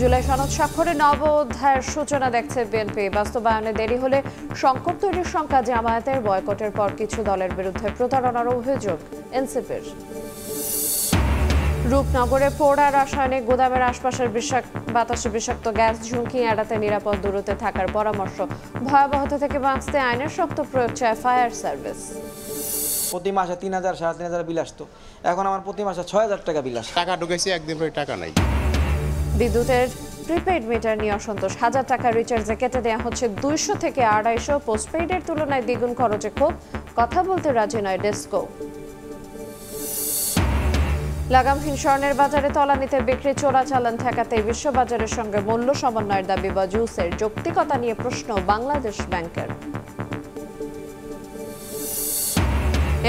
জুলাই সনদ স্বাক্ষরে নব অধ্যায়ের সূচনা দেখছে বিএনপি। বাস্তবায়নে দেরি হলে সংকট তৈরির শঙ্কা জামায়াতের। বয়কটের পর কিছু দলের বিরুদ্ধে প্রতারণার অভিযোগ এনসিপির। রূপনগরে পোড়া রাসায়নিক গুদামের আশপাশের বাতাসে বিষাক্ত গ্যাস ঝুঁকি এড়াতে নিরাপদ দূরত্বে থাকার পরামর্শ। ভয়াবহতা থেকে বাঁচতে আইনের শক্ত প্রয়োগ চায় ফায়ার সার্ভিস। প্রতি মাসে ৩,০০০ ৩,৫০০ বিল আসতো, এখন আমার প্রতি মাসে ৬,০০০ টাকা বিল আসে। টাকা ঢুকেছি, একদিন পরে টাকা নাই। বিদ্যুতের প্রিপেইড মিটার নিয়ে অসন্তোষ। ১,০০০ টাকা রিচার্জে কেটে দেওয়া হচ্ছে ২০০ থেকে ২৫০। পোস্টপেইডের তুলনায় দ্বিগুণ খরচে ক্ষোভ। কথা বলতে রাজি নয় ডেসকো। লাগামহীন স্বর্ণের বাজারে তলানিতে বিক্রি চোরাচালান ঠেকাতে বিশ্ববাজারের সঙ্গে মূল্য সমন্বয়ের দাবি বা জুসের যৌক্তিকতা নিয়ে প্রশ্ন বাংলাদেশ ব্যাংকের।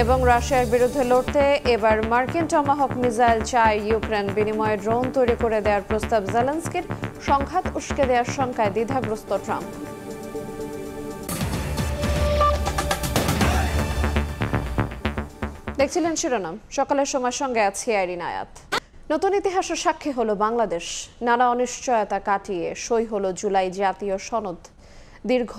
এবং রাশিয়ার বিরুদ্ধে লড়তে এবার মার্কিন টমাহক মিসাইল চায় ইউক্রেন। বিনিময়ে ড্রোন তৈরি করে দেওয়ার প্রস্তাব জেলেনস্কির। সংঘাত উস্কে দেওয়ার শঙ্কায় দ্বিধাগ্রস্ত ট্রাম্প। দেখছিলেন শিরোনাম। সকালের সময় সঙ্গে আছি আইরিন আয়াত। নতুন ইতিহাসের সাক্ষী হলো বাংলাদেশ। নানা অনিশ্চয়তা কাটিয়ে সই হলো জুলাই জাতীয় সনদ। দীর্ঘ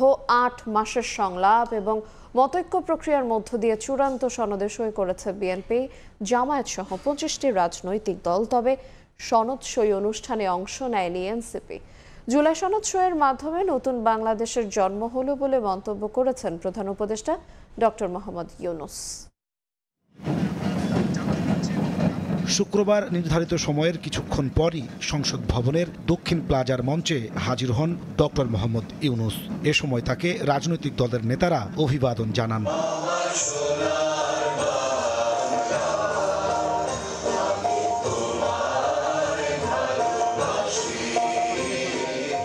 ৮ মাসের সংলাপ এবং মতৈক্য প্রক্রিয়ার মধ্য দিয়ে চূড়ান্ত সনদে সই করেছে বিএনপি, জামায়াত সহ ২৫টি রাজনৈতিক দল। তবে সনদ সই অনুষ্ঠানে অংশ নেয়নি এনসিপি। জুলাই সনদ সইয়ের মাধ্যমে নতুন বাংলাদেশের জন্ম হলো বলে মন্তব্য করেছেন প্রধান উপদেষ্টা ডক্টর মোহাম্মদ ইউনূস। শুক্রবার নির্ধারিত সময়ের কিছুক্ষণ পরই সংসদ ভবনের দক্ষিণ প্লাজার মঞ্চে হাজির হন ডক্টর মোহাম্মদ ইউনূস। এ সময় তাকে রাজনৈতিক দলের নেতারা অভিবাদন জানান।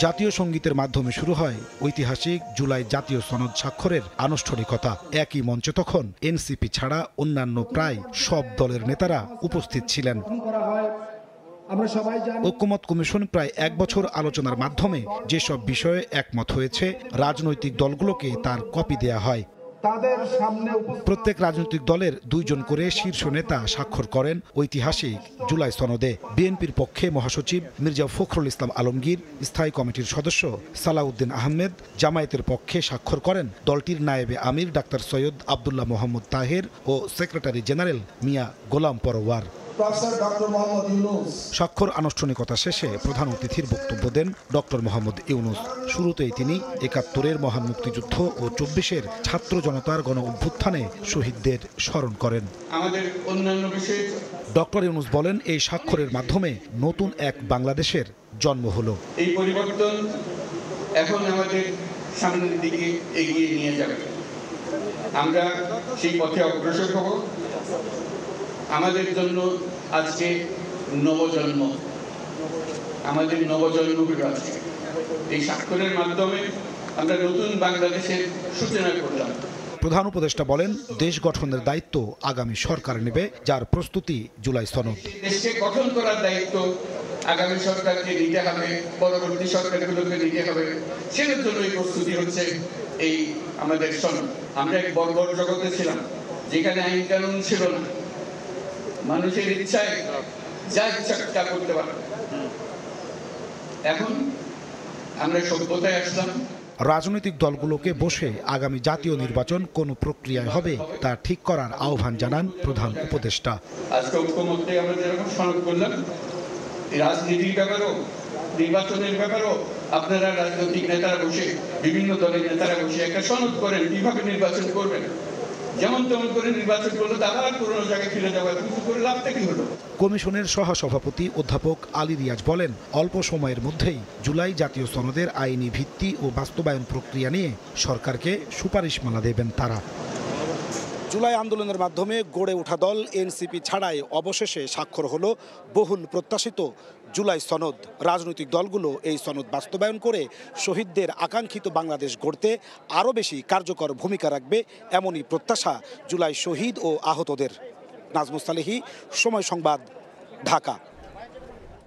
জাতীয় সঙ্গীতের মাধ্যমে শুরু হয় ঐতিহাসিক জুলাই জাতীয় সনদ স্বাক্ষরের আনুষ্ঠানিকতা। একই মঞ্চে তখন এনসিপি ছাড়া অন্যান্য প্রায় সব দলের নেতারা উপস্থিত ছিলেন। ঐক্যমত কমিশন প্রায় ১ বছর আলোচনার মাধ্যমে যেসব বিষয়ে একমত হয়েছে রাজনৈতিক দলগুলোকে তার কপি দেয়া হয়। প্রত্যেক রাজনৈতিক দলের ২ জন করে শীর্ষ নেতা স্বাক্ষর করেন ঐতিহাসিক জুলাই সনদে। বিএনপির পক্ষে মহাসচিব মির্জা ফখরুল ইসলাম আলমগীর, স্থায়ী কমিটির সদস্য সালাউদ্দিন আহমেদ। জামায়াতের পক্ষে স্বাক্ষর করেন দলটির নায়েবে আমির ডাক্তার সৈয়দ আবদুল্লাহ মোহাম্মদ তাহের ও সেক্রেটারি জেনারেল মিয়া গোলাম পরওয়ার। স্বাক্ষর আনুষ্ঠানিকতা শেষে প্রধান অতিথির বক্তব্য দেন ডক্টর মোহাম্মদ ইউনূস। শুরুতেই তিনি ৭১-এর মহান মুক্তিযুদ্ধ ও ২৪-এর ছাত্র জনতার গণ অভ্যুত্থানে শহীদদের স্মরণ করেন। ডক্টর ইউনূস বলেন, এই স্বাক্ষরের মাধ্যমে নতুন এক বাংলাদেশের জন্ম হলো। এই পরিবর্তন এখন আমাদের সামনের দিকে এগিয়ে নিয়ে যাবে। আমরা সেই পথে অগ্রসর হব। আমাদের জন্য আজকে নবজন্ম, আমাদের নবজন্ম হলো আজকে। এই স্বাক্ষরের মাধ্যমে আমরা নতুন বাংলাদেশের সূচনা করলাম। প্রধান উপদেষ্টা বলেন, দেশ গঠনের দায়িত্ব আগামী সরকার নেবে, যার প্রস্তুতি জুলাই সনদ। দেশকে গঠন করার দায়িত্ব আগামী সরকারকে নিতে হবে, পরবর্তী সরকারগুলোকে নিতে হবে। সেটার জন্যই প্রস্তুতি হচ্ছে এই আমাদের সনদ। আমরা এক বর্বর জগতে ছিলাম, যেখানে আইন কানুন ছিল না, মানুষের ইচ্ছায় যা ইচ্ছা তা করতে পারে। এখন আমরা সভ্যতায় আসলাম। রাজনৈতিক দলগুলোকে বসে আগামী জাতীয় নির্বাচন কোন প্রক্রিয়ায় হবে তা ঠিক করার আহ্বান জানান প্রধান উপদেষ্টা। আজকে ঐক্যমত্যে আমরা যেরকম সনদ করলাম, রাজনীতির ব্যাপারেও নির্বাচনের ব্যাপারেও আপনারা রাজনৈতিক নেতারা বসে, বিভিন্ন দলের নেতারা বসে একটা সনদ করেন কিভাবে নির্বাচন করবেন। যেমন তেমন করে নির্বাচন করলে আবার পুরোনো জায়গায় ফিরে যাওয়া, কিছু করে লাভটা কি হলো। কমিশনের সহসভাপতি অধ্যাপক আলী রিয়াজ বলেন, অল্প সময়ের মধ্যেই জুলাই জাতীয় সনদের আইনি ভিত্তি ও বাস্তবায়ন প্রক্রিয়া নিয়ে সরকারকে সুপারিশমালা দেবেন তারা। জুলাই আন্দোলনের মাধ্যমে গড়ে ওঠা দল এনসিপি ছাড়াই অবশেষে স্বাক্ষর হলো বহুল প্রত্যাশিত জুলাই সনদ। রাজনৈতিক দলগুলো এই সনদ বাস্তবায়ন করে শহীদদের আকাঙ্ক্ষিত বাংলাদেশ গড়তে আরও বেশি কার্যকর ভূমিকা রাখবে, এমনই প্রত্যাশা জুলাই শহীদ ও আহতদের। নাজমুস সালেহী, সময় সংবাদ, ঢাকা।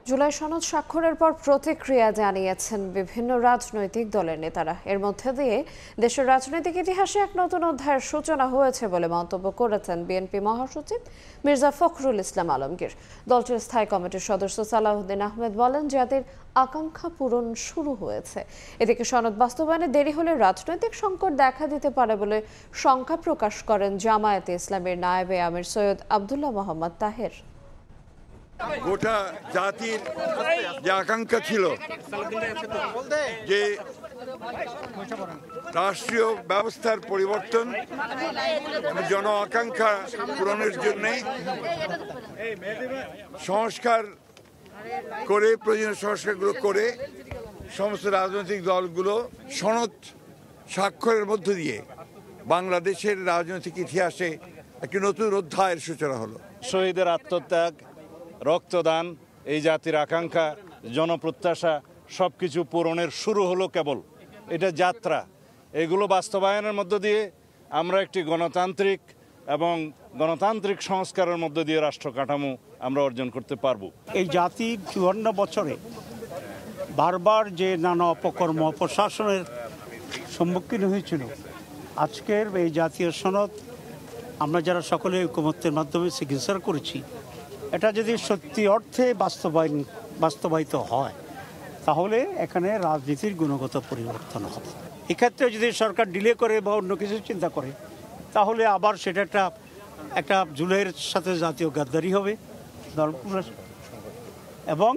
জুলাই সনদ স্বাক্ষরের পর প্রতিক্রিয়া জানিয়েছেন বিভিন্ন রাজনৈতিক দলের নেতারা। এর মধ্যে দিয়ে দেশের রাজনৈতিক ইতিহাসে এক নতুন অধ্যায়ের সূচনা হয়েছে বলে মন্তব্য করেছেন বিএনপি মহাসচিব মির্জা ফখরুল ইসলাম আলমগীর। দলটির স্থায়ী কমিটির সদস্য সালাউদ্দিন আহমেদ বলেন, জাতির আকাঙ্ক্ষা পূরণ শুরু হয়েছে। এদিকে সনদ বাস্তবায়নে দেরি হলে রাজনৈতিক সংকট দেখা দিতে পারে বলে শঙ্কা প্রকাশ করেন জামায়াতে ইসলামের নায়েবে আমির সৈয়দ আব্দুল্লাহ মোহাম্মদ তাহের। গোটা জাতির যে আকাঙ্ক্ষা ছিল যে রাষ্ট্রীয় ব্যবস্থার পরিবর্তন, জন আকাঙ্ক্ষা পূরণের জন্য সংস্কার করে, প্রয়োজনীয় সংস্কারগুলো করে সমস্ত রাজনৈতিক দলগুলো সনদ স্বাক্ষরের মধ্য দিয়ে বাংলাদেশের রাজনৈতিক ইতিহাসে একটি নতুন অধ্যায়ের সূচনা হলো। শহীদের আত্মত্যাগ, রক্তদান, এই জাতির আকাঙ্ক্ষা, জনপ্রত্যাশা সবকিছু পূরণের শুরু হলো কেবল। এটা যাত্রা। এগুলো বাস্তবায়নের মধ্য দিয়ে আমরা একটি গণতান্ত্রিক এবং গণতান্ত্রিক সংস্কারের মধ্য দিয়ে রাষ্ট্র কাঠামো আমরা অর্জন করতে পারব। এই জাতি ৫৪ বছরে বারবার যে নানা অপকর্ম অপশাসনের সম্মুখীন হয়েছিল, আজকের এই জাতীয় সনদ আমরা যারা সকলে ঐকমত্যের মাধ্যমে সিগনেচার করেছি, এটা যদি সত্যি অর্থে বাস্তবায়িত হয় তাহলে এখানে রাজনীতির গুণগত পরিবর্তন হবে। এক্ষেত্রে যদি সরকার ডিলে করে বা অন্য কিছু চিন্তা করে তাহলে আবার সেটা একটা জুলাইয়ের সাথে জাতীয় গাদ্দারি হবে এবং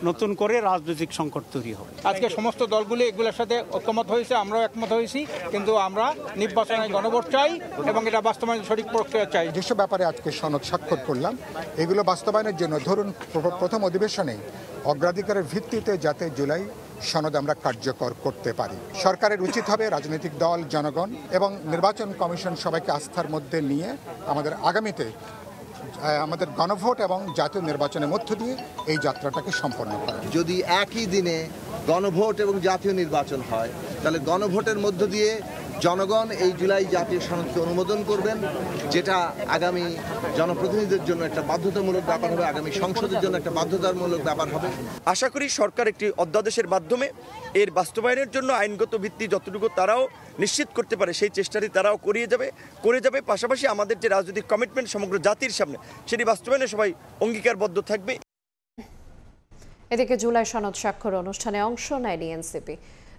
নতুন করে রাজনৈতিক সংকট তৈরি হবে। আজকে সমস্ত দলগুলি এগুলোর সাথে ঐক্যমত হয়েছে, আমরাও একমত হয়েছি, কিন্তু আমরা নির্বাচনে গণভোট চাই এবং এটা বাস্তবায়নের সঠিক প্রক্রিয়া চাই। যেসব ব্যাপারে আজকে সনদ স্বাক্ষর করলাম, এগুলো বাস্তবায়নের জন্য ধরুন প্রথম অধিবেশনে অগ্রাধিকারের ভিত্তিতে যাতে জুলাই সনদ আমরা কার্যকর করতে পারি। সরকারের উচিত হবে রাজনৈতিক দল, জনগণ এবং নির্বাচন কমিশন সবাইকে আস্থার মধ্যে নিয়ে আমাদের আগামীতে আমাদের গণভোট এবং জাতীয় নির্বাচনের মধ্য দিয়ে এই যাত্রাটাকে সম্পন্ন করা। যদি একই দিনে গণভোট এবং জাতীয় নির্বাচন হয়, তাহলে গণভোটের মধ্য দিয়ে জনগণ এই জুলাই জাতীয় সনদকে অনুমোদন করবেন, যেটা আগামী জনপ্রতিনিধিদের জন্য একটা বাধ্যতামূলক ব্যাপার হবে, আগামী সংসদের জন্য একটা বাধ্যতামূলক ব্যাপার হবে। আশা করি সরকার একটি অধ্যাদেশের মাধ্যমে এর বাস্তবায়নের জন্য আইনগত ভিত্তি যতটুকু তারাও নিশ্চিত করতে পারে সেই চেষ্টাটি তারাও করে যাবে। পাশাপাশি আমাদের যে রাজনৈতিক কমিটমেন্ট সমগ্র জাতির সামনে, সেটি বাস্তবায়নে সবাই অঙ্গীকারবদ্ধ থাকবে। এদিকে জুলাই সনদ স্বাক্ষর অনুষ্ঠানে অংশ নেয়নি এনসিপি।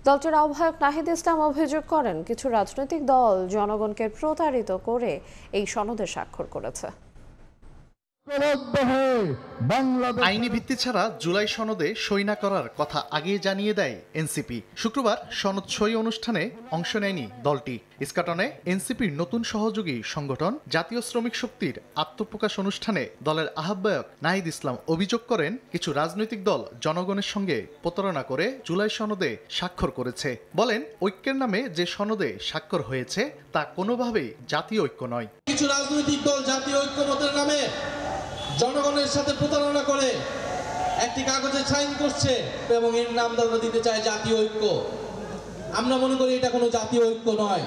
দলটির আহ্বায়ক নাহিদ ইসলাম অভিযোগ করেন, কিছু রাজনৈতিক দল জনগণকে প্রতারিত করে এই সনদে স্বাক্ষর করেছে। আইনি ভিত্তি ছাড়া জুলাই সনদে সই না করার কথা আগেই জানিয়ে দেয় এনসিপি। শুক্রবার সনদ সই অনুষ্ঠানে অংশ নেয়নি দলটি। ইস্কাটনে এনসিপির নতুন সহযোগী সংগঠন জাতীয় শ্রমিক শক্তির আত্মপ্রকাশ অনুষ্ঠানে দলের আহ্বায়ক নাহিদ ইসলাম অভিযোগ করেন, কিছু রাজনৈতিক দল জনগণের সঙ্গে প্রতারণা করে জুলাই সনদে স্বাক্ষর করেছে। বলেন, ঐক্যের নামে যে সনদে স্বাক্ষর হয়েছে তা কোনোভাবেই জাতীয় ঐক্য নয়। কিছু রাজনৈতিক দল জাতীয় ঐক্যমতের নামে জনগণের সাথে প্রতারণা করে একটি কাগজে সাইন করছে এবং এর নাম তারা দিতে চায় জাতীয় ঐক্য। আমরা মনে করি এটা কোনো জাতীয় ঐক্য নয়।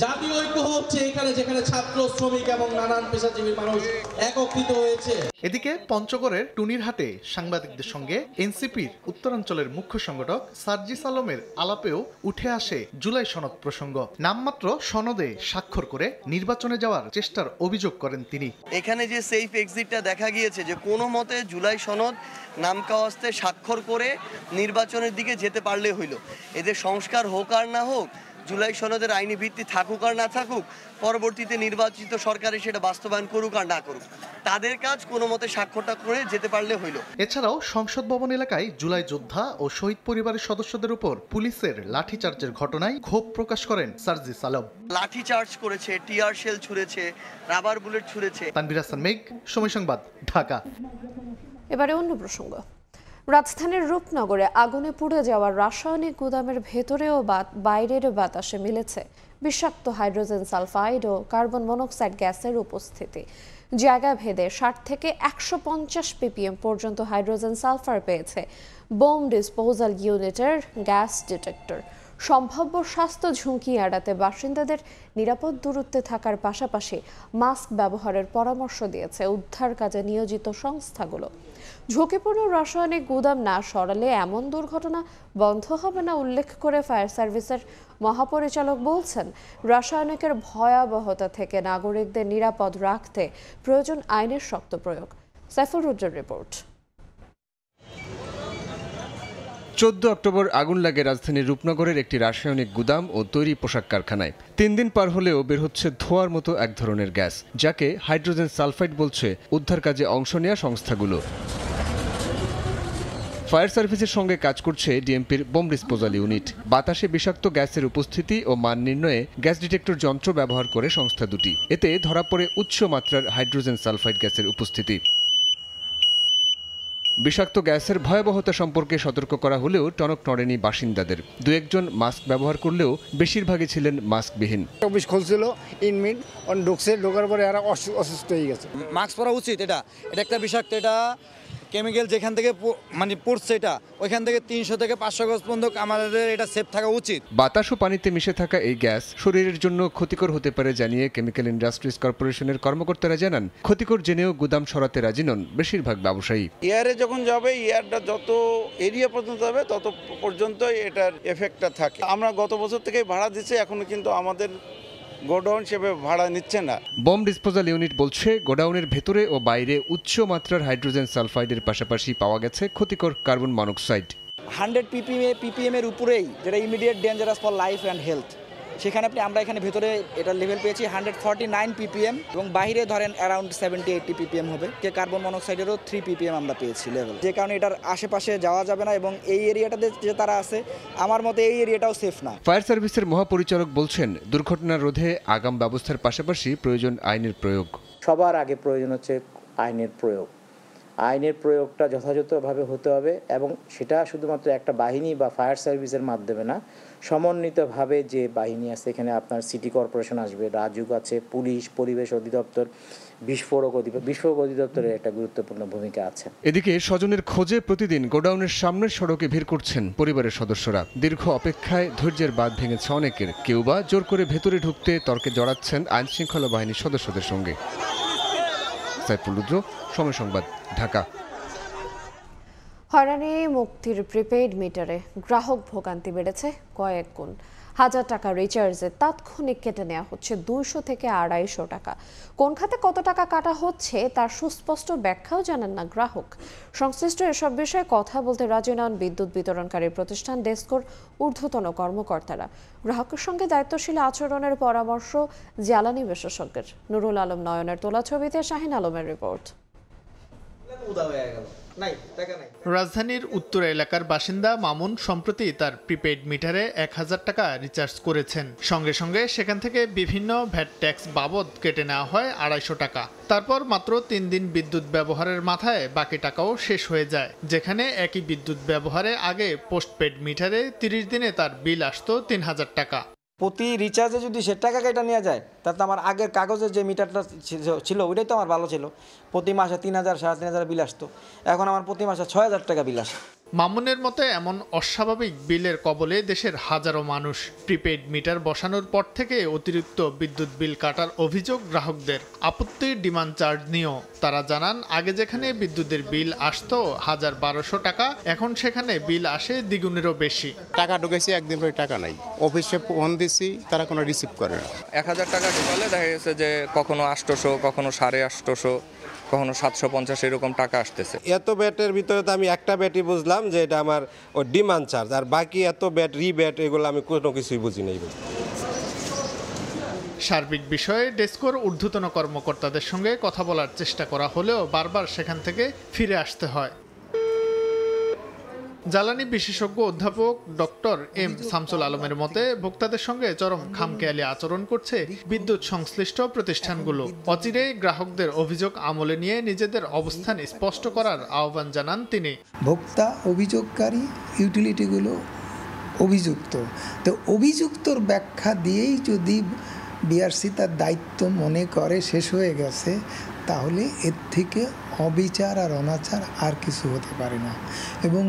জাতীয় ঐক্য হচ্ছে এখানে যেখানে ছাত্র, শ্রমিক এবং নানান পেশাজীবী মানুষ একত্রিত হয়েছে। এদিকে পঞ্চগড়ের টুনিরহাটে সাংবাদিকদের সঙ্গে এনসিপির উত্তরাঞ্চলের মুখ্য সংগঠক সার্জিস আলমের আলাপেও উঠে আসে জুলাই সনদ প্রসঙ্গ। নামমাত্র সনদে স্বাক্ষর করে নির্বাচনে যাওয়ার চেষ্টার অভিযোগ করেন তিনি। এখানে যে সেফ এক্সিটটা দেখা গিয়েছে, যে কোনো মতে জুলাই সনদ নামকাওয়াস্তে স্বাক্ষর করে নির্বাচনের দিকে যেতে পারলে হইল। এদের সংস্কার হোক আর না হোক, জুলাই সনদের আইনি ভিত্তি থাকুক আর না থাকুক, পরবর্তীতে নির্বাচিত সরকারে সেটা বাস্তবায়ন করুক আর না করুক, তাদের কাজ কোনো মতে স্বাক্ষরটা করে যেতে পারলে হইল। এছাড়াও সংসদ ভবন এলাকায় জুলাই যোদ্ধা ও শহীদ পরিবারের সদস্যদের উপর পুলিশের লাঠিচার্জের ঘটনায় ক্ষোভ প্রকাশ করেন সার্জিস আলম। লাঠিচার্জ করেছে, টিয়ার শেল ছুঁড়েছে, রাবার বুলেট ছুঁড়েছে। তানভীর হাসান মেঘ, সময় সংবাদ, ঢাকা। এবারে অন্য প্রসঙ্গ। রাজধানীর রূপনগরে আগুনে পুড়ে যাওয়া রাসায়নিক গুদামের ভেতরেও বাইরের বাতাসে মিলেছে বিষাক্ত হাইড্রোজেন সালফাইড ও কার্বন মনোক্সাইড গ্যাসের উপস্থিতি। জায়গা ভেদে 60 থেকে 150 ppm পর্যন্ত হাইড্রোজেন সালফার পেয়েছে বোম ডিসপোজাল ইউনিটের গ্যাস ডিটেক্টর। সম্ভাব্য স্বাস্থ্য ঝুঁকি এড়াতে বাসিন্দাদের নিরাপদ দূরত্বে থাকার পাশাপাশি মাস্ক ব্যবহারের পরামর্শ দিয়েছে উদ্ধার কাজে নিয়োজিত সংস্থাগুলো। ঝুঁকিপূর্ণ রাসায়নিক গুদাম না সরালে এমন দুর্ঘটনা বন্ধ হবে না উল্লেখ করে ফায়ার সার্ভিসের মহাপরিচালক বলছেন, রাসায়নিকের ভয়াবহতা থেকে নাগরিকদের নিরাপদ রাখতে প্রয়োজন আইনের শক্ত প্রয়োগ। সাইফুল রুদ্রের রিপোর্ট। 14 অক্টোবর আগুন লাগে রাজধানীর রূপনগরের একটি রাসায়নিক গুদাম ও তৈরি পোশাক কারখানায়। 3 দিন পার হলেও বের হচ্ছে ধোঁয়ার মতো এক ধরনের গ্যাস, যাকে হাইড্রোজেন সালফাইড বলছে উদ্ধার কাজে অংশ নেওয়া সংস্থাগুলো। ফায়ার সার্ভিসের সঙ্গে কাজ করছে ডিএমপির বোম ডিসপোজাল ইউনিট। বাতাসে বিষাক্ত গ্যাসের উপস্থিতি ও মান নির্ণয়ে গ্যাস ডিটেক্টর যন্ত্র ব্যবহার করে সংস্থা দুটি। এতে ধরা পড়ে উচ্চ মাত্রার হাইড্রোজেন সালফাইড গ্যাসের উপস্থিতি। বিষাক্ত গ্যাসের ভয়াবহতা সম্পর্কে সতর্ক করা হলেও টনক নড়েনি বাসিন্দাদের। 2-1 মাস্ক ব্যবহার করলেও বেশিরভাগই ছিলেন মাস্কবিহীন। অফিস খুলছিল ইনমিট ঢুকছে, ঢোকার পরে এরা অসুস্থ হয়ে গেছে। মাস্ক পরা উচিত, এটা একটা বিষাক্ত, এটা কেমিক্যাল যেখান থেকে মানে পড়ছে এটা ওইখান থেকে 300 থেকে 500 গজ পর্যন্ত আমাদের এটা সেফ থাকা উচিত। বাতাস ও পানিতে মিশে থাকা এই গ্যাস শরীরের জন্য ক্ষতিকর হতে পারে জানিয়ে কেমিক্যাল ইন্ডাস্ট্রিজ কর্পোরেশনের কর্মকর্তারা জানান, ক্ষতিকর জেনেও গুদাম সরাতে রাজি নন বেশিরভাগ ব্যবসায়ী। এয়ারে যখন যাবে, এয়ারটা যত এরিয়া পর্যন্ত যাবে তত পর্যন্তই এটার এফেক্টটা থাকে। আমরা গত বছর থেকেই ভাড়া দিচ্ছি, এখনো কিন্তু আমাদের গোডাউন সেভাবে ভাড়া নিচ্ছে না। বোম ডিসপোজাল ইউনিট বলছে, গোডাউনের ভেতরে ও বাইরে উচ্চ মাত্রার হাইড্রোজেন সালফাইডের পাশাপাশি পাওয়া গেছে ক্ষতিকর কার্বন মনোক্সাইড। 100 ppm এর উপরেই, যেটা immediate dangerous for life and health. সেখানে আমরা এখানে ভেতরে এটার লেভেল পেয়েছি 149 ppm এবং বাইরে ধরেন অ্যারাউন্ড 70-80 ppm হবে। যে কার্বন মনোক্সাইডেরও 3 ppm আমরা পেয়েছি লেভেল, যে কারণে এটার আশেপাশে যাওয়া যাবে না এবং এই এরিয়াটাতে যে তারা আছে আমার মতে এই এরিয়াটাও সেফ না। ফায়ার সার্ভিসের মহাপরিচালক বলছেন, দুর্ঘটনা রোধে আগাম ব্যবস্থার পাশাপাশি প্রয়োজন আইনের প্রয়োগ। সবার আগে প্রয়োজন হচ্ছে আইনের প্রয়োগ। আইনের প্রয়োগটা যথাযথভাবে হতে হবে এবং সেটা শুধুমাত্র একটা বাহিনী বা ফায়ার সার্ভিসের মাধ্যমে না, সমন্বিতভাবে যে বাহিনী আছে, এখানে আপনার সিটি কর্পোরেশন আসবে, রাজুক আছে, পুলিশ, পরিবেশ অধিদপ্তর, বিস্ফোরক অধিদপ্তরের একটা গুরুত্বপূর্ণ ভূমিকা আছে। এদিকে স্বজনের খোঁজে প্রতিদিন গোডাউনের সামনের সড়কে ভিড় করছেন পরিবারের সদস্যরা। দীর্ঘ অপেক্ষায় ধৈর্যের বাঁধ ভেঙেছে অনেকের। কেউ বা জোর করে ভেতরে ঢুকতে তর্কে জড়াচ্ছেন আইন শৃঙ্খলা বাহিনীর সদস্যদের সঙ্গে। সাইফুল রুদ্র, সময় সংবাদ, ঢাকা। হয়রানি মুক্তির প্রিপেইড মিটারে গ্রাহক ভোগান্তি বেড়েছে কয়েক গুণ। 1000 টাকা রিচার্জে তাৎক্ষণিক কেটে নেওয়া হচ্ছে 200 থেকে 250 টাকা। কোন খাতে কত টাকা কাটা হচ্ছে তার সুস্পষ্ট ব্যাখ্যাও জানেন না গ্রাহক। সংশ্লিষ্ট এসব বিষয়ে কথা বলতে রাজি নন বিদ্যুৎ বিতরণকারী প্রতিষ্ঠান ডেসকোর ঊর্ধ্বতন কর্মকর্তারা। গ্রাহকের সঙ্গে দায়িত্বশীল আচরণের পরামর্শ জ্বালানি বিশেষজ্ঞের। নুরুল আলম নয়নের তোলা ছবিতে শাহিন আলমের রিপোর্ট। রাজধানীর উত্তর এলাকার বাসিন্দা মামুন সম্প্রতি তার প্রিপেইড মিটারে 1000 টাকা রিচার্জ করেছেন। সঙ্গে সঙ্গে সেখান থেকে বিভিন্ন ভ্যাট ট্যাক্স বাবদ কেটে নেওয়া হয় 250 টাকা। তারপর মাত্র 3 দিন বিদ্যুৎ ব্যবহারের মাথায় বাকি টাকাও শেষ হয়ে যায়। যেখানে একই বিদ্যুৎ ব্যবহারে আগে পোস্টপেড মিটারে 30 দিনে তার বিল আসতো 3000 টাকা। প্রতি রিচার্জে যদি সে টাকা কেটে নেওয়া যায়, তাতে আমার আগের কাগজের যে মিটারটা ছিল ওইটাই তো আমার ভালো ছিল। প্রতি মাসে 3000, 3500 বিল আসতো, এখন আমার প্রতি মাসে 6000 টাকা বিল আসে। মামুনের মতে এমন অস্বাভাবিক বিলের কবলে দেশের হাজারো মানুষ। প্রিপেইড মিটার বসানোর পর থেকে অতিরিক্ত বিদ্যুৎ বিল কাটার অভিযোগ গ্রাহকদের। আপত্তির ডিমান্ড চার্জ নিয়েও তারা জানান, আগে যেখানে বিদ্যুতের বিল আসতো 1000-1200 টাকা, এখন সেখানে বিল আসে দ্বিগুণেরও বেশি। টাকা ঢুকেছি, একদিন পরে টাকা নাই, অফিসে ফোন দিছি, তারা কোনো রিসিভ করে না। 1000 টাকা ঢুকালে দেখা গেছে যে কখনো 800, কখনো 850, কখনো 750 এরকম টাকা আসতেছে। এত ব্যাটের ভিতরে তো আমি একটা ব্যাটই বুঝলাম যে এটা আমার ও ডিমান্ড চার্জ, আর বাকি এত ব্যাট রিব্যাট এগুলো আমি কোনো কিছুই বুঝি নাই। সার্বিক বিষয়ে ডেসকোর ঊর্ধ্বতন কর্মকর্তাদের সঙ্গে কথা বলার চেষ্টা করা হলেও বারবার সেখান থেকে ফিরে আসতে হয়। জ্বালানি বিশেষজ্ঞ অধ্যাপক ডক্টর এম শামসুল আলমের মতে, ভোক্তাদের সঙ্গে চরম খামখেয়ালি আচরণ করছে বিদ্যুৎ সংশ্লিষ্ট প্রতিষ্ঠানগুলো। অচিরেই গ্রাহকদের অভিযোগ আমলে নিয়ে নিজেদের অবস্থান স্পষ্ট করার আহ্বান জানান তিনি। ভোক্তা অভিযোগকারী, ইউটিলিটিগুলো অভিযুক্ত, তো অভিযুক্তর ব্যাখ্যা দিয়েই যদি বিআরসি তার দায়িত্ব মনে করে শেষ হয়ে গেছে, তাহলে এর থেকে অবিচার আর অনাচার আর কিছু হতে পারে না, এবং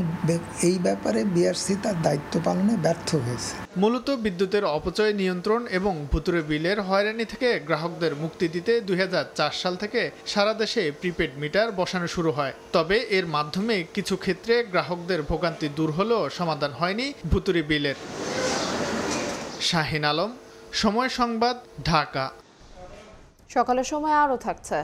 এই ব্যাপারে বিআরসি তার দায়িত্ব পালনে ব্যর্থ হয়েছে। মূলত বিদ্যুতের অপচয় নিয়ন্ত্রণ এবং ভুতুরে বিলের হয়রানি থেকে গ্রাহকদের মুক্তি দিতে 2004 সাল থেকে সারা দেশে প্রিপেড মিটার বসানো শুরু হয়। তবে এর মাধ্যমে কিছু ক্ষেত্রে গ্রাহকদের ভোগান্তি দূর হলেও সমাধান হয়নি ভুতুরে বিলের। শাহিন আলম, সময় সংবাদ, ঢাকা। সকালের সময় আরও থাকছে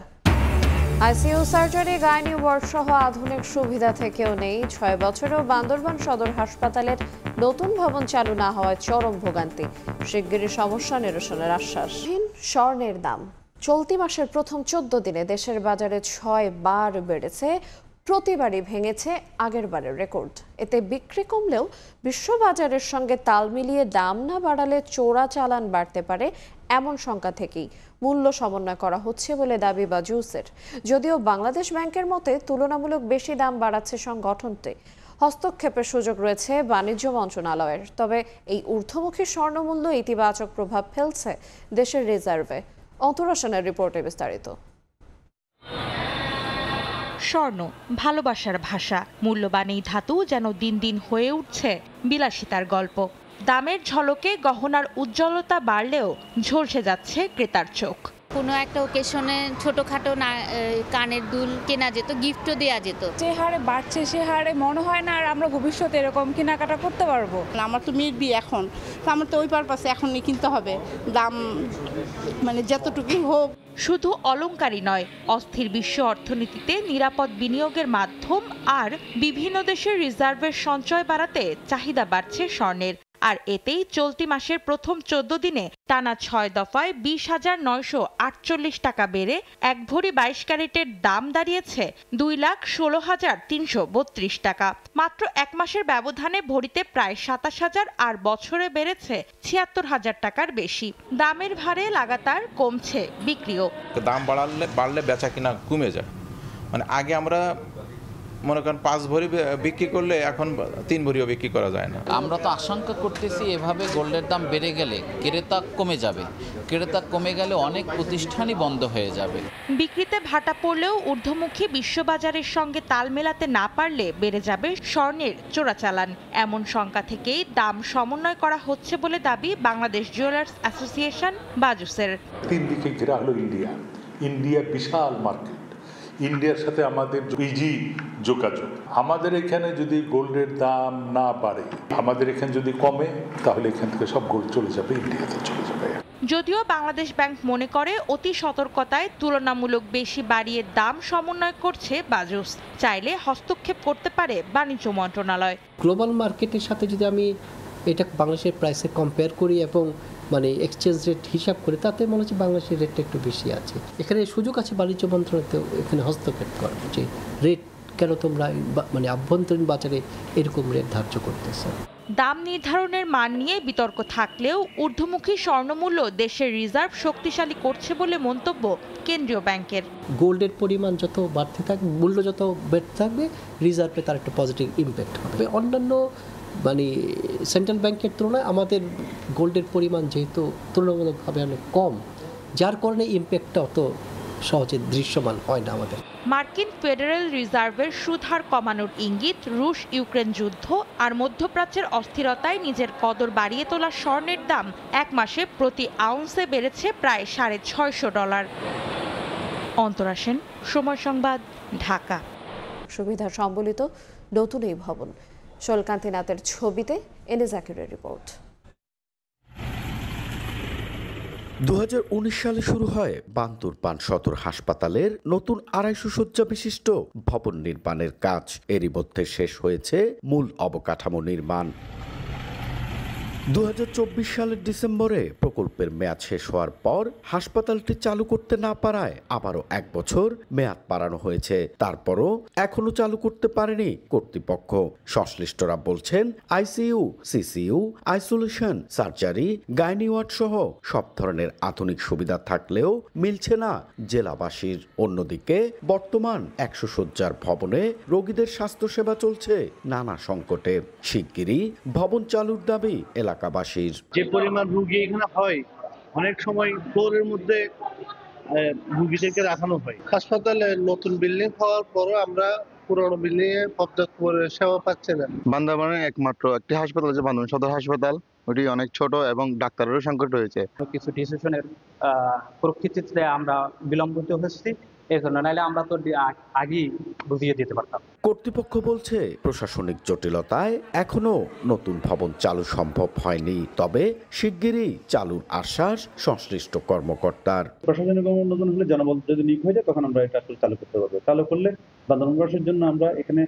আইসিইউ সার্জারি, গাইনি ওয়ার্ড সহ আধুনিক সুবিধা থেকেও নেই। 6 বছরেও বান্দরবান সদর হাসপাতালের নতুন ভবন চালু না হওয়ায় চরম ভোগান্তি। শিগগিরই সমস্যা নিরসনের আশ্বাস। স্বর্ণের দাম চলতি মাসের প্রথম 14 দিনে দেশের বাজারে 6 বার বেড়েছে, প্রতিবারই ভেঙেছে আগের বারের রেকর্ড। এতে বিক্রি কমলেও বিশ্ববাজারের সঙ্গে তাল মিলিয়ে দাম না বাড়ালে চোরা চালান বাড়তে পারে, এমন শঙ্কা থেকেই মূল্য সমন্বয় করা হচ্ছে বলে দাবি বাজুসের। যদিও বাংলাদেশ ব্যাংকের মতে তুলনামূলক বেশি দাম বাড়াচ্ছে সংগঠনটি। হস্তক্ষেপের সুযোগ রয়েছে বাণিজ্য মন্ত্রণালয়ের। তবে এই ঊর্ধ্বমুখী স্বর্ণমূল্য ইতিবাচক প্রভাব ফেলছে দেশের রিজার্ভে। অন্তরাসনের রিপোর্টে বিস্তারিত। স্বর্ণ ভালোবাসার ভাষা, মূল্যবান এই ধাতু যেন দিন দিন হয়ে উঠছে বিলাসিতার গল্প। দামের ঝলকে গহনার উজ্জ্বলতা বাড়লেও ঝলসে যাচ্ছে ক্রেতার চোখ। কোনো একটা ওকেশনে ছোটোখাটো কানের দুল কেনা যেত, গিফটও দেওয়া যেত। যে হারে বাড়ছে সে হারে মনে হয় না আর আমরা ভবিষ্যতে এরকম কেনাকাটা করতে পারবো। আমার তো মেয়ের বিয়ে এখন, তো আমার তো ওই পারপাসে এখনই কিনতে হবে, দাম মানে যতটুকুই হোক। শুধু অলংকারই নয়, অস্থির বিশ্ব অর্থনীতিতে নিরাপদ বিনিয়োগের মাধ্যম আর বিভিন্ন দেশের রিজার্ভের সঞ্চয় বাড়াতে চাহিদা বাড়ছে স্বর্ণের। আর এতেই চলতি মাসের প্রথম 14 দিনে টানা 6 দফায় 20,948 টাকা বেড়ে 1 ভরি 22 ক্যারেটের দাম দাঁড়িয়েছে 2,16,332 টাকা। মাত্র 1 মাসের ব্যবধানে ভরিতে প্রায় 27,000 আর বছরে বেড়েছে 76,000 টাকার বেশি। দামের ভারে লাগাতার কমছে বিক্রিও। দাম বাড়লে বেচা কিনা কমে যায়। মানে আগে আমরা মনে করেন 5 ভরি বিক্রি করলে এখন 3 ভরিও বিক্রি করা যায় না। আমরা তো আশঙ্কা করতেছি এভাবে গোল্ডের দাম বেড়ে গেলে ক্রেতা কমে যাবে। ক্রেতা কমে গেলে অনেক প্রতিষ্ঠানই বন্ধ হয়ে যাবে। বিক্রিতে ভাটা পড়লেও ঊর্ধ্বমুখী বিশ্ববাজারের সঙ্গে তাল মেলাতে না পারলে বেড়ে যাবে স্বর্ণের চোরাচালান। এমন শঙ্কা থেকেই দাম সমন্বয় করা হচ্ছে বলে দাবি বাংলাদেশ জুয়েলার্স অ্যাসোসিয়েশন বাজুসের। 3 দিকে ঘেরা হলো ইন্ডিয়া বিশাল মার্কেট। ইন্ডিয়ার সাথে আমাদের ইজি যোগাযোগ। আমাদের এখানে যদি গোল্ডের দাম না বাড়ে, আমাদের এখানে যদি কমে, তাহলে এখান থেকে সব গোল্ড চলে যাবে, ইন্ডিয়াতে চলে যাবে। যদিও বাংলাদেশ ব্যাংক মনে করে অতি সতর্কতায় তুলনামূলক বেশি বাড়িয়ে দাম সমন্বয় করছে বাজুস। চাইলে হস্তক্ষেপ করতে পারে বাণিজ্য মন্ত্রণালয়। গ্লোবাল মার্কেটের সাথে যদি আমি এটা বাংলাদেশের প্রাইসে কম্পেয়ার করি এবং মানে এক্সচেঞ্জ রেট হিসাব করে, তাতে মনে হচ্ছে বাংলাদেশের রেটটা একটু বেশি আছে। এখানে সুযোগ আছে বাণিজ্য মন্ত্রণালয় এখানে হস্তক্ষেপ করার, যে রেট কেন তোমরা মানে আভ্যন্তরীণ বাজারে এরকম রেট ধার্য করতেছে। দাম নির্ধারণের মান নিয়ে বিতর্ক থাকলেও ঊর্ধ্বমুখী স্বর্ণমূল্য দেশের রিজার্ভ শক্তিশালী করছে বলে মন্তব্য কেন্দ্রীয় ব্যাংকের। গোল্ডের পরিমাণ যত বাড়তে থাকবে, মূল্য যত বেড়ে থাকবে, রিজার্ভে তার একটা পজিটিভ ইম্প্যাক্ট হবে। অন্যান্য মানে সেন্ট্রাল ব্যাংকের তুলনায় আমাদের গোল্ডের পরিমাণ যেহেতু তুলনামূলকভাবে অনেক কম, যার কারণে ইম্প্যাক্টটা অত সহজে দৃশ্যমান হয় না আমাদের। মার্কিন ফেডারেল রিজার্ভের সুদহার কমানোর ইঙ্গিত, রুশ ইউক্রেন যুদ্ধ আর মধ্যপ্রাচ্যের অস্থিরতায় নিজের কদর বাড়িয়ে তোলা স্বর্ণের দাম 1 মাসে প্রতি আউন্সে বেড়েছে প্রায় $650। অন্তরা সেন, সময় সংবাদ, ঢাকা। সুবিধা সম্বলিত নতুন এই ভবন। শোলকান্তিনাথের ছবিতে এনে জাকিরের রিপোর্ট। 2019 সালে শুরু হয় বান্দরবান সদর হাসপাতালের নতুন 250 শয্যা বিশিষ্ট ভবন নির্মাণের কাজ। এরই মধ্যে শেষ হয়েছে মূল অবকাঠামো নির্মাণ। 2024 সালের ডিসেম্বরে প্রকল্পের মেয়াদ শেষ হওয়ার পর হাসপাতালটি চালু করতে না পারায় আবারও 1 বছর মেয়াদ বাড়ানো হয়েছে। তারপরও এখনো চালু করতে পারেনি কর্তৃপক্ষ। সংশ্লিষ্টরা বলছেন, ICU, CCU, isolation, surgery, gynae ward সহ সব ধরনের আধুনিক সুবিধা থাকলেও মিলছে না জেলাবাসীর। অন্যদিকে বর্তমান 100 শয্যার ভবনে রোগীদের স্বাস্থ্যসেবা চলছে নানা সংকটে। শিগগিরই ভবন চালুর দাবি এলাকাবাসীর। যে পরিমাণ রোগী এখানে হয়, অনেক সময় ফ্লোরের মধ্যে রোগীদেরকে রাখানো হয়। হাসপাতালে নতুন বিল্ডিং হওয়ার পরও আমরা পুরনো বিল্ডিং এ পর্যাপ্ত সেবা পাচ্ছে না। বান্দরবানের একমাত্র একটি হাসপাতাল আছে বান্দরবান সদর হাসপাতাল, ওটি অনেক ছোট এবং ডাক্তারেরও সংকট রয়েছে। কিছু ডিসিশনের প্রকৃতিতে আমরা বিলম্বিত হচ্ছি, এই জন্য নাহলে আমরা তো আগেই বুঝিয়ে দিতে পারতাম। কর্তৃপক্ষ বলছে প্রশাসনিক জটিলতায় এখনো নতুন ভবন চালু সম্ভব হয়নি, তবে শিগগিরই চালুর আশ্বাস সংশ্লিষ্ট কর্মকর্তার। প্রশাসনিক অনুমোদন হলে জনবল যদি নিয়োগ হয়ে যায় তখন আমরা এটা চালু করতে পারবো। চালু করলে বান্দরবানবাসীর জন্য আমরা এখানে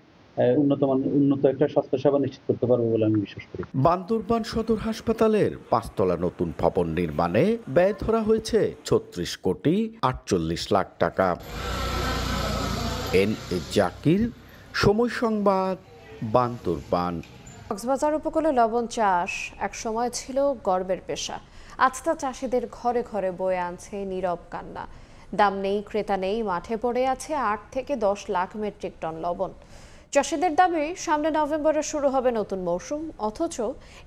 উন্নত একটা স্বাস্থ্যসেবা নিশ্চিত করতে পারবো বলে আমি বিশ্বাস করি। বান্দরবান সদর হাসপাতালের 5 তলা নতুন ভবন নির্মাণে ব্যয় ধরা হয়েছে 36 কোটি 48 লাখ টাকা। এন.এ. জাকির, সময় সংবাদ, বান্দরবান। কক্সবাজার উপকূলে লবণ চাষ এক সময় ছিল গর্বের পেশা। আজ তা চাষিদের ঘরে ঘরে বয়ে আনছে নীরব কান্না। দাম নেই, ক্রেতা নেই, মাঠে পড়ে আছে 8 থেকে 10 লাখ মেট্রিক টন লবণ। চাষিদের দাবি সামনে নভেম্বরে শুরু হবে নতুন মৌসুম, অথচ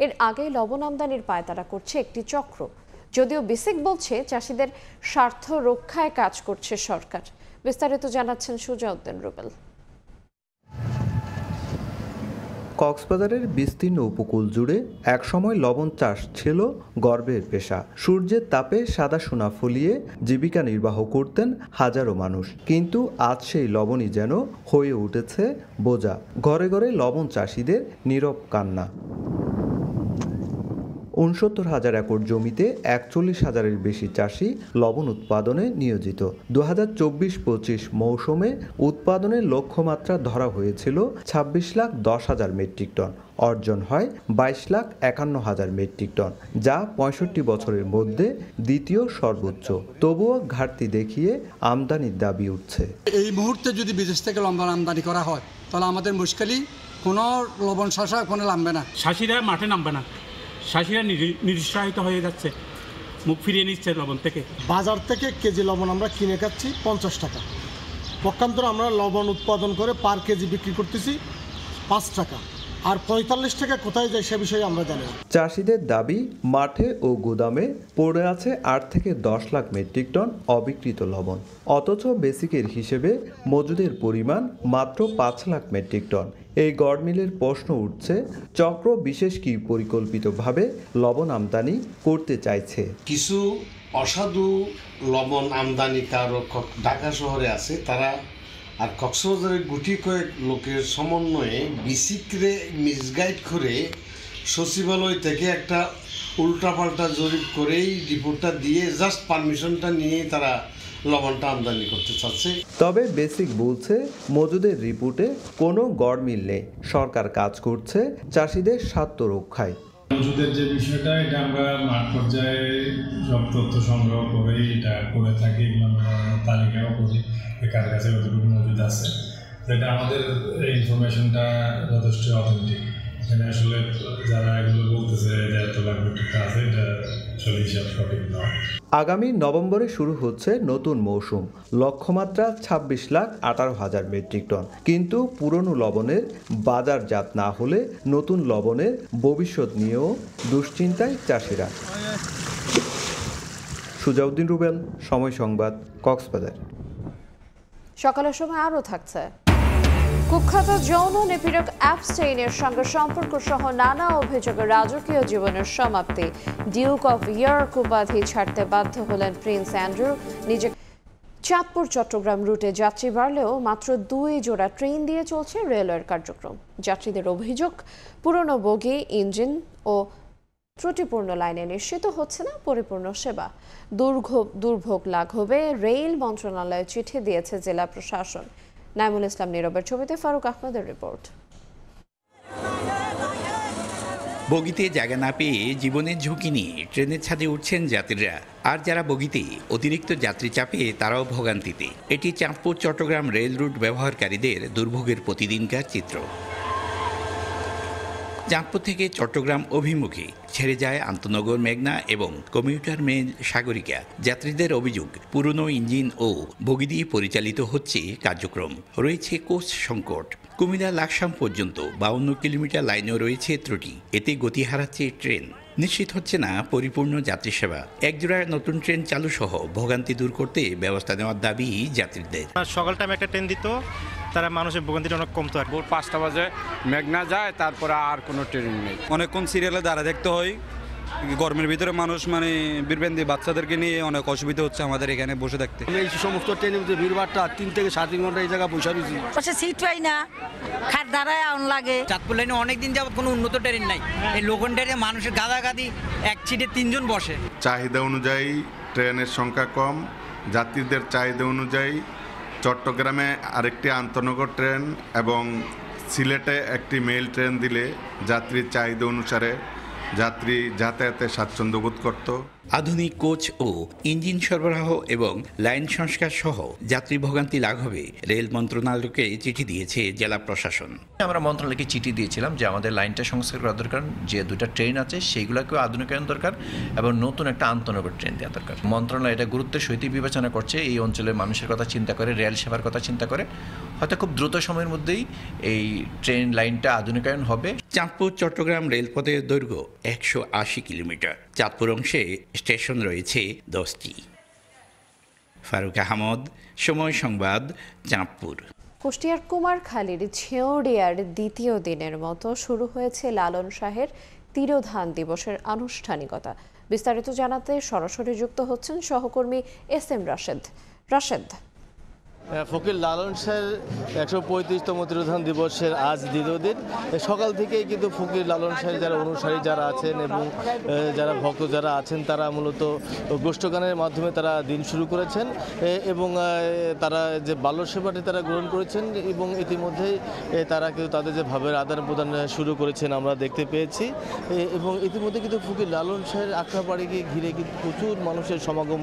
এর আগেই লবণ আমদানির পায়তারা করছে একটি চক্র। যদিও বিসিক বলছে চাষিদের স্বার্থ রক্ষায় কাজ করছে সরকার। বিস্তারিত জানাচ্ছেন সুজাউদ্দিন রুবেল। কক্সবাজারের বিস্তীর্ণ উপকূল জুড়ে একসময় লবণ চাষ ছিল গর্বের পেশা। সূর্যের তাপে সাদা সোনা ফলিয়ে জীবিকা নির্বাহ করতেন হাজারো মানুষ, কিন্তু আজ সেই লবণই যেন হয়ে উঠেছে বোঝা। ঘরে ঘরে লবণ চাষিদের নীরব কান্না। ৬৯,০০০ একর জমিতে ৪১,০০০-এর বেশি চাষি লবণ উৎপাদনে নিয়োজিত। ২০২৪-২৫ মৌসুমে উৎপাদনের লক্ষ্যমাত্রা ধরা হয়েছিল ২৬,১০,০০০ মেট্রিক টন। অর্জন হয় ২২,৫১,০০০ মেট্রিক টন, যা ৬৫ বছরের মধ্যে দ্বিতীয় সর্বোচ্চ। তবুও ঘাটতি দেখিয়ে আমদানির দাবি উঠছে। এই মুহূর্তে যদি বিদেশ থেকে লবণ আমদানি করা হয় তাহলে আমাদের মুশকিলই, কোনো লবণ শসা কোনো নামবে না, চাষিরা মাঠে নামবে না, চাষিরা নিরুৎসাহিত হয়ে যাচ্ছে, মুখ ফিরিয়ে নিচ্ছে লবণ থেকে। বাজার থেকে কেজি লবণ আমরা কিনে খাচ্ছি 50 টাকা, পক্ষান্তরে আমরা লবণ উৎপাদন করে পার কেজি বিক্রি করতেছি 5 টাকা, আর 45 টাকা কোথায় যায় সে বিষয়ে আমরা জানি না। চাষিদের দাবি, মাঠে ও গুদামে পড়ে আছে 8 থেকে 10 লাখ মেট্রিক টন অবিকৃত লবণ, অথচ বেসিকের হিসেবে মজুদের পরিমাণ মাত্র 5 লাখ মেট্রিক টন। এই গড়মিলের প্রশ্ন উঠছে, চক্র বিশেষ কি পরিকল্পিতভাবে লবণ আমদানি করতে চাইছে? কিছু অসাধু লবণ আমদানিকারক ঢাকা শহরে আছে, তারা আর কক্সবাজারের গুটি কয়েক লোকের সমন্বয়ে বিসিকরে মিসগাইড করে সচিবালয় থেকে একটা উল্টাপাল্টা জরিপ করেই রিপোর্টটা দিয়ে জাস্ট পারমিশনটা নিয়ে তারা লবণটা আমদানি করতে চাচ্ছে। তবে বেসিক বলছে মজুদের রিপোর্টে কোনো গড়মিল নেই। সরকার কাজ করছে চাষিদের স্বার্থ রক্ষায়। মজুদের যে বিষয়টা, এটা আমরা মাঠ পর্যায়ে সব তথ্য সংগ্রহ করেই এটা করে থাকি, আমরা তালিকাও করি কার কাছে কতটুকু মজুদ আছে। এটা আমাদের ইনফরমেশনটা যথেষ্ট অথেন্টিক। এখানে আসলে যারা এগুলো বলতেছে যে এত লাখ মেট্রিক আছে, এটা আসলে হিসাব সঠিক নয়। আগামী নভেম্বরে শুরু হচ্ছে নতুন মৌসুম। লক্ষ্যমাত্রা 26,18,000 মেট্রিক টন। কিন্তু পুরনো লবণের বাজারজাত না হলে নতুন লবণের ভবিষ্যৎ নিয়েও দুশ্চিন্তায় চাষিরা। সুজাউদ্দিন রুবেল, সময় সংবাদ, কক্সবাজার। সকালের সময় আরও থাকছে, কুখ্যাত যৌন নিপীড়ক অ্যাপস্টেইনের সঙ্গে সম্পর্ক সহ নানা অভিযোগে রাজকীয় জীবনের সমাপ্তি। ডিউক অফ ইয়র্ক উপাধি ছাড়তে বাধ্য হলেন প্রিন্স অ্যান্ড্রু। নিজে চাঁদপুর চট্টগ্রাম রুটে যাত্রী বাড়লেও মাত্র 2 জোড়া ট্রেন দিয়ে চলছে রেলওয়ের কার্যক্রম। যাত্রীদের অভিযোগ, পুরনো বগি, ইঞ্জিন ও ত্রুটিপূর্ণ লাইনে নিশ্চিত হচ্ছে না পরিপূর্ণ সেবা। দুর্ভোগ লাঘবে রেল মন্ত্রণালয়ে চিঠি দিয়েছে জেলা প্রশাসন। নাইমুল ইসলাম নীরবের ছবিতে ফারুক আহমেদের রিপোর্ট। বগিতে জায়গা না পেয়ে জীবনের ঝুঁকি নিয়ে ট্রেনের ছাদে উঠছেন যাত্রীরা, আর যারা বগিতে অতিরিক্ত যাত্রী চাপে তারাও ভোগান্তিতে। এটি চাঁদপুর চট্টগ্রাম রেল রুট ব্যবহারকারীদের দুর্ভোগের প্রতিদিনকার চিত্র। চাঁদপুর থেকে চট্টগ্রাম অভিমুখে ছেড়ে যায় আন্তনগর মেঘনা এবং কমিউটার মেল সাগরিকা। যাত্রীদের অভিযোগ, পুরনো ইঞ্জিন ও বগি দিয়ে পরিচালিত হচ্ছে কার্যক্রম, রয়েছে কোচ সংকট। কুমিল্লা লাকসাম পর্যন্ত 52 কিলোমিটার লাইনেও রয়েছে ত্রুটি, এতে গতি হারাচ্ছে ট্রেন। নিশ্চিত হচ্ছে না পরিপূর্ণ যাত্রী সেবা। একজোড়া নতুন ট্রেন চালু সহ ভোগান্তি দূর করতে ব্যবস্থা নেওয়ার দাবি যাত্রীদের। সকাল টাইমে একটা ট্রেন দিত, তারা মানুষের ভোগান্তিটা অনেক কমতো। আর ভোর 5টা বাজে মেঘনা যায়, তারপরে আর কোনো ট্রেন নেই। অনেকক্ষণ সিরিয়ালে দাঁড়া দেখতে হয়। গরমের ভিতরে মানুষ বীরবেন্দি বাচ্চাদেরকে নিয়ে অনেক অসুবিধা হচ্ছে আমাদের এখানে বসে থাকতে। এই সমস্ত ট্রেনের মধ্যে ভিড়ভাড়টা 3 থেকে 3.5 ঘন্টা এই জায়গায় বসে রয়েছি। পাশে সিট পাই না, খাট দাঁড়ায় আউন লাগে। চাঁদপুর লাইনে অনেকদিন যাবত কোনো উন্নত ট্রেন নাই। এই লোকন ট্রেনে মানুষের গাদাগাদি, এক সিটে 3 জন বসে। চাহিদা অনুযায়ী ট্রেনের সংখ্যা কম, যাত্রীদের চাহিদা অনুযায়ী চট্টগ্রামে আরেকটি আন্তনগর ট্রেন এবং সিলেটে একটি মেইল ট্রেন দিলে যাত্রীর চাহিদা অনুসারে যাত্রী যাতায়াতে স্বাচ্ছন্দ্য বোধ করত। আধুনিক কোচ ও ইঞ্জিন সরবরাহ এবং লাইন সংস্কার সহ যাত্রী ভোগান্তি লাঘবে রেল মন্ত্রণালয়কে চিঠি দিয়েছে জেলা প্রশাসন। আমরা মন্ত্রণালয়কে চিঠি দিয়েছিলাম যে আমাদের লাইনটা সংস্কার করা দরকার, যে 2টা ট্রেন আছে সেইগুলোকেও আধুনিকায়ন দরকার এবং নতুন একটা আন্তনগর ট্রেন দেওয়া দরকার। মন্ত্রণালয় এটা গুরুত্বের সহিত বিবেচনা করছে, এই অঞ্চলের মানুষের কথা চিন্তা করে, রেল সেবার কথা চিন্তা করে হয়তো খুব দ্রুত সময়ের মধ্যেই এই ট্রেন লাইনটা আধুনিকায়ন হবে। চাঁদপুর চট্টগ্রাম রেলপথের দৈর্ঘ্য 180 কিলোমিটার। চাঁদপুর অংশে স্টেশন রয়েছে 10টি। ফারুক আহমদ, সময় সংবাদ, চাঁদপুর। কুষ্টিয়ার কুমারখালীর ছেঁউড়িয়ার দ্বিতীয় দিনের মতো শুরু হয়েছে লালন শাহের তিরোধান দিবসের আনুষ্ঠানিকতা। বিস্তারিত জানাতে সরাসরি যুক্ত হচ্ছেন সহকর্মী SM রাশেদ। ফকির লালন শাহের 135তম তিরোধান দিবসের আজ দ্বিতীয় দিন। সকাল থেকেই কিন্তু ফকির লালন শাহের যারা অনুসারী যারা আছেন এবং যারা ভক্ত যারা আছেন তারা মূলত গোষ্ঠগানের মাধ্যমে তারা দিন শুরু করেছেন এবং তারা যে বাল্য সেবাটি তারা গ্রহণ করেছেন এবং ইতিমধ্যেই তারা কিন্তু তাদের যে ভাবের আদান প্রদান শুরু করেছেন আমরা দেখতে পেয়েছি। এবং ইতিমধ্যে কিন্তু ফকির লালন শাহের আখড়াবাড়িকে ঘিরে কিন্তু প্রচুর মানুষের সমাগম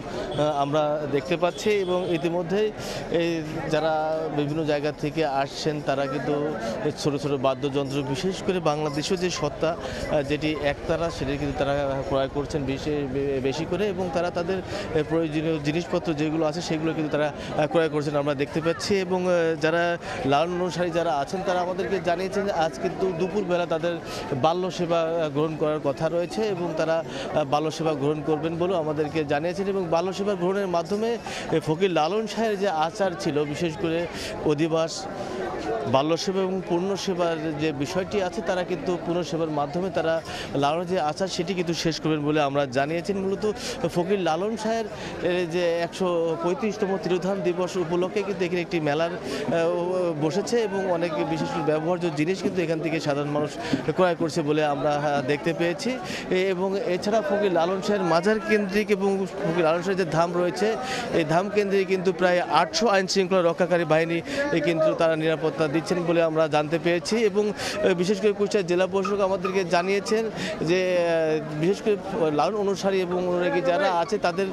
আমরা দেখতে পাচ্ছি এবং ইতিমধ্যেই যারা বিভিন্ন জায়গা থেকে আসছেন তারা কিন্তু ছোট ছোট বাদ্যযন্ত্র, বিশেষ করে বাংলাদেশের যে সত্তা যেটি একতারা, সেটি কিন্তু তারা ক্রয় করছেন বেশি করে এবং তারা তাদের প্রয়োজনীয় জিনিসপত্র যেগুলো আছে সেগুলো কিন্তু তারা ক্রয় করছেন আমরা দেখতে পাচ্ছি। এবং যারা লালন অনুসারী যারা আছেন তারা আমাদেরকে জানিয়েছেন যে আজ কিন্তু দুপুরবেলা তাদের বাল্য সেবা গ্রহণ করার কথা রয়েছে এবং তারা বাল্য সেবা গ্রহণ করবেন বলেও আমাদেরকে জানিয়েছেন। এবং বাল্য সেবা গ্রহণের মাধ্যমে ফকির লালন শাহের যে আচার ছিল, বিশেষ করে অধিবাস, বাল্য সেবা এবং পূর্ণ সেবার যে বিষয়টি আছে তারা কিন্তু পূর্ণ সেবার মাধ্যমে তারা লালনের যে আচার সেটি কিন্তু শেষ করবেন বলে আমরা জানিয়েছেন। মূলত ফকির লালন শাহের যে 135তম তিরোধান দিবস উপলক্ষে কিন্তু এখানে একটি মেলার বসেছে এবং অনেক বিশেষ ব্যবহার্য জিনিস কিন্তু এখান থেকে সাধারণ মানুষ ক্রয় করছে বলে আমরা দেখতে পেয়েছি। এবং এছাড়া ফকির লালন শাহের মাজার কেন্দ্রিক এবং ফকির লালন শাহের যে ধাম রয়েছে এই ধাম কেন্দ্রে কিন্তু প্রায় 800 আইন শৃঙ্খলা রক্ষাকারী বাহিনী কিন্তু তারা নিরাপত্তা দিচ্ছেন বলে আমরা জানতে পেরেছি। এবং বিশেষ করে কুষ্টিয়া জেলা প্রশাসক আমাদেরকে জানিয়েছেন যে বিশেষ করে লালন অনুসারী এবং অনুরাগী যারা আছে তাদের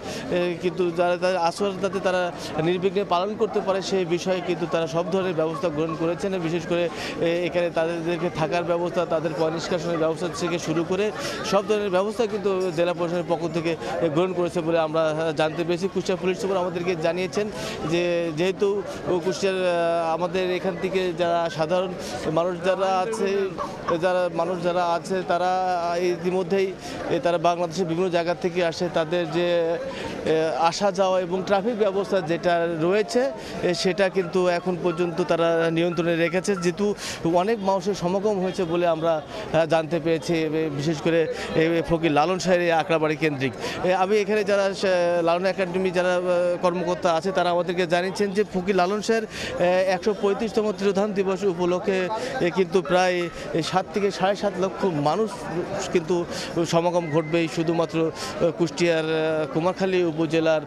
কিন্তু যারা তাদের আসর যাতে তারা নির্বিঘ্নে পালন করতে পারে সেই বিষয়ে কিন্তু তারা সব ধরনের ব্যবস্থা গ্রহণ করেছেন। বিশেষ করে এখানে তাদেরকে থাকার ব্যবস্থা, তাদের নিষ্কাশনের ব্যবস্থা থেকে শুরু করে সব ধরনের ব্যবস্থা কিন্তু জেলা প্রশাসনের পক্ষ থেকে গ্রহণ করেছে বলে আমরা জানতে পেরেছি। কুষ্টিয়া পুলিশ সুপার আমাদেরকে জানিয়েছেন যে যেহেতু কুষ্টিয়ার আমাদের এখান থেকে যারা সাধারণ মানুষ যারা আছে তারা ইতিমধ্যেই তারা বাংলাদেশের বিভিন্ন জায়গা থেকে আসে, তাদের যে আসা যাওয়া এবং ট্রাফিক ব্যবস্থা যেটা রয়েছে সেটা কিন্তু এখন পর্যন্ত তারা নিয়ন্ত্রণে রেখেছে, যেহেতু অনেক মানুষের সমাগম হয়েছে বলে আমরা জানতে পেরেছি। বিশেষ করে ফকির লালন শাহের আখড়াবাড়ি কেন্দ্রিক আমি এখানে যারা লালন একাডেমি যারা কর্মকর্তা আছে তারা আমাদেরকে জানিয়েছেন যে ফকির লালন শাহের 135তম তিরোধান দিবস উপলক্ষে কিন্তু প্রায় 7 থেকে 7.5 লক্ষ মানুষ কিন্তু সমাগম ঘটবে শুধুমাত্র কুষ্টিয়ার কুমারখালী উপজেলার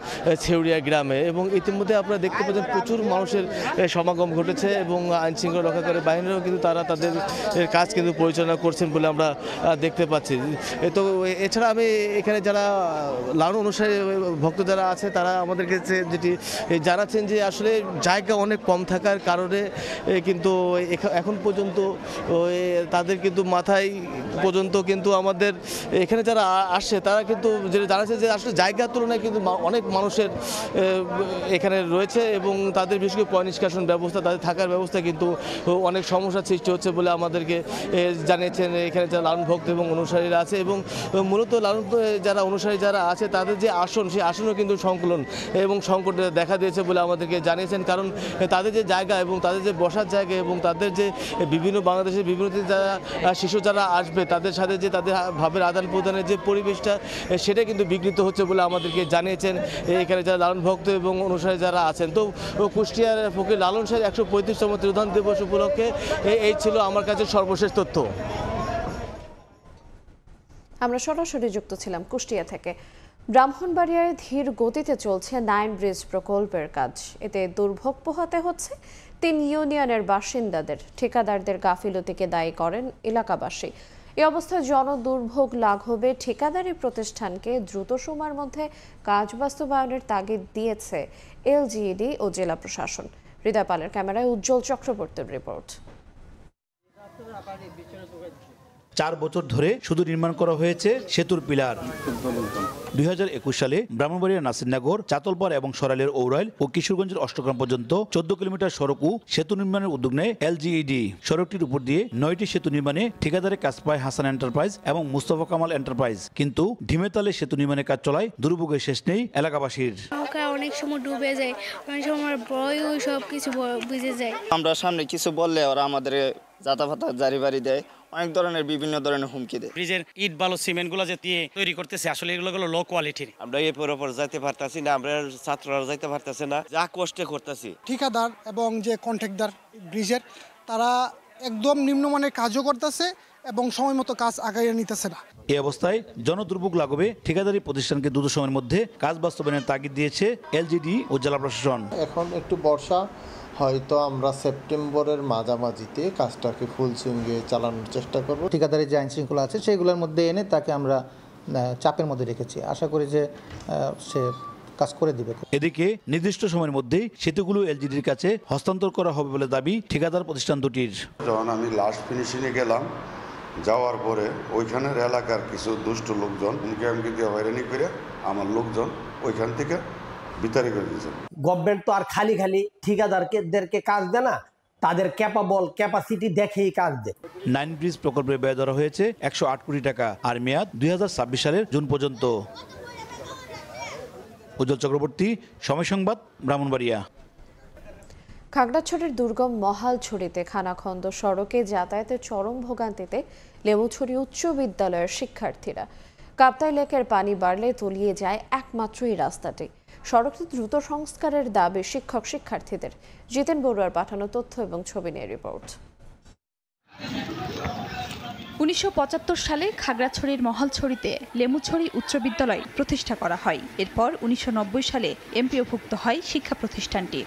ছেঁউড়িয়া গ্রামে। এবং ইতিমধ্যে আপনারা দেখতে পাচ্ছেন প্রচুর মানুষের সমাগম ঘটেছে এবং আইনশৃঙ্খলা রক্ষাকারী বাহিনীরাও কিন্তু তারা তাদের কাজ কিন্তু পরিচালনা করছেন বলে আমরা দেখতে পাচ্ছি। তো এছাড়া আমি এখানে যারা লালন অনুসারী ভক্ত যারা আছে তারা আমাদেরকে যেটি জানাচ্ছেন যে আসলে জায়গা অনেক কম থাকার কারণে কিন্তু এখন পর্যন্ত তাদের কিন্তু মাথায় পর্যন্ত কিন্তু আমাদের এখানে যারা আসছে তারা কিন্তু জানাচ্ছে যে আসলে জায়গার তুলনায় কিন্তু অনেক মানুষের এখানে রয়েছে এবং তাদের বিশেষ করে পয় নিষ্কাশন ব্যবস্থা, তাদের থাকার ব্যবস্থা কিন্তু অনেক সমস্যার সৃষ্টি হচ্ছে বলে আমাদেরকে জানিয়েছেন এখানে যারা লালন ভক্ত এবং অনুসারীরা আছে। এবং মূলত লালন যারা অনুসারী যারা আছে তাদের যে আসন, সেই আসনও কিন্তু সংকুলন এবং সংকট দেখা দিয়েছে বলে আমাদেরকে জানিয়েছেন। কারণ তাদের যে জায়গা এবং তাদের যে বসার জায়গা এবং তাদের যে বিভিন্ন বাংলাদেশের বিভিন্ন যারা শিশু যারা আসবে তাদের সাথে যে তাদের ভাবের আদান প্রদানের যে পরিবেশটা, সেটা কিন্তু বিঘ্নিত হচ্ছে বলে আমাদেরকে জানিয়েছেন এখানে যারা লালন ভক্ত এবং অনুসারী যারা আছেন। তো কুষ্টিয়ার ফকির লালন শাহের 135তম তিরোধান দিবস উপলক্ষে এই ছিল আমার কাছে সর্বশেষ তথ্য। আমরা সরাসরি যুক্ত ছিলাম কুষ্টিয়া থেকে। ব্রাহ্মণবাড়িয়ায় ধীর গতিতে চলছে 9 ব্রিজ প্রকল্পের কাজ। এতে দুর্ভোগ পোহাতে হচ্ছে 3 ইউনিয়নের বাসিন্দাদের। ঠিকাদারদের গাফিলতিকে দায়ী করেন এলাকাবাসী। এই অবস্থায় জনদুর্ভোগ লাঘবে ঠিকাদারি প্রতিষ্ঠানকে দ্রুত সময়ের মধ্যে কাজ বাস্তবায়নের তাগিদ দিয়েছে এলজিইডি ও জেলা প্রশাসন। হৃদয় পালের ক্যামেরায় উজ্জ্বল চক্রবর্তীর রিপোর্ট। 4 বছর ধরে শুধু নির্মাণ করা হয়েছে সেতুর পিলার। 2021 সালে ব্রাহ্মণবাড়িয়ার নাসিরনগর, চাতলপাড় এবং সরাইলের ঔরাইল ও কিশোরগঞ্জের অষ্টগ্রাম পর্যন্ত 14 কিলোমিটার সড়ক ও সেতু নির্মাণের উদ্যোগ নেয় এলজিইডি। সড়কটির উপর দিয়ে 9টি সেতু নির্মাণে ঠিকাদারের কাজ পায় হাসান এন্টারপ্রাইজ এবং মুস্তফা কামাল এন্টারপ্রাইজ। কিন্তু ঢিমেতালে সেতু নির্মাণের কাজ চলায় দুর্ভোগের শেষ নেই এলাকাবাসীর। অনেক সময় ডুবে যায়, অনেক সময় বয় সব কিছু বুঝে যায়। আমরা সামনে কিছু বললে ওরা আমাদের জাতাপাতা জারি বাড়ি দেয়, অনেক ধরনের বিভিন্ন ধরনের হুমকি দেয়। ব্রিজের ইট বালু সিমেন্ট গুলো যে দিয়ে তৈরি করতেছে আসলে এগুলো লো কোয়ালিটির। আমরা এরপর যাইতে পারতাছি না, আমরা ছাত্ররা যাইতে পারতাছে না, যা কষ্টে করতেছি। ঠিকাদার এবং যে কন্ট্রাক্টর ব্রিজের তারা একদম নিম্নমানের কাজও করতেছে এবং সময় মতো কাজ আগাইয়ে নিতেছে না। এই অবস্থায় জনদুর্ভোগ লাঘবে ঠিকাদারি প্রতিষ্ঠানকে দ্রুত সময়ের মধ্যে কাজ বাস্তবায়নের তাগিদ দিয়েছে এলজিডি ও জেলা প্রশাসন। এখন একটু বর্ষা, হয়তো আমরা সেপ্টেম্বরের মাঝামাঝিতে কাজটাকে ফুল সুইংয়ে চালানোর চেষ্টা করব। ঠিকাদারি যে আইন শৃঙ্খলা আছে সেইগুলোর মধ্যে এনে তাকে আমরা চাপের মধ্যে রেখেছি, আশা করি যে সে কাজ করে দিবে। এদিকে নির্দিষ্ট সময়ের মধ্যেই সেতুগুলো এলজিডির কাছে হস্তান্তর করা হবে বলে দাবি ঠিকাদার প্রতিষ্ঠান দুটির। যখন আমি লাস্ট ফিনিশিংয়ে গেলাম, যাওয়ার পরে ওইখানের এলাকার কিছু দুষ্ট লোকজন হুমকি দিয়ে হয়রানি করে আমার লোকজন ওইখান থেকে বিতাড়িত করে দিয়েছে। গভর্নমেন্ট তো আর খালি খালি ঠিকাদারদেরকে কাজ দেয় না, তাদের ক্যাপাসিটি দেখেই কাজ দেয়। 9 ব্রিজ প্রকল্পের ব্যয় ধরা হয়েছে 108 কোটি টাকা, আর মেয়াদ 2026 সালের জুন পর্যন্ত। উজ্জ্বল চক্রবর্তী, সময় সংবাদ, ব্রাহ্মণবাড়িয়া। খাগড়াছড়ির দুর্গম মহালছড়িতে খানাখন্দ সড়কে যাতায়াতে চরম ভোগান্তিতে লেবুছড়ি উচ্চ বিদ্যালয়ের শিক্ষার্থীরা। কাপ্তাই লেকের পানি বাড়লে তলিয়ে যায় একমাত্র এই রাস্তাটি। সড়কটি দ্রুত সংস্কারের দাবি শিক্ষক শিক্ষার্থীদের। জিতেন বড়ুয়ার পাঠানো তথ্য এবং ছবি নিয়ে রিপোর্ট। 1975 সালে খাগড়াছড়ির মহালছড়িতে লেমুছড়ি উচ্চ বিদ্যালয় প্রতিষ্ঠা করা হয়। এরপর 1990 সালে এমপিওভুক্ত হয় শিক্ষা প্রতিষ্ঠানটি।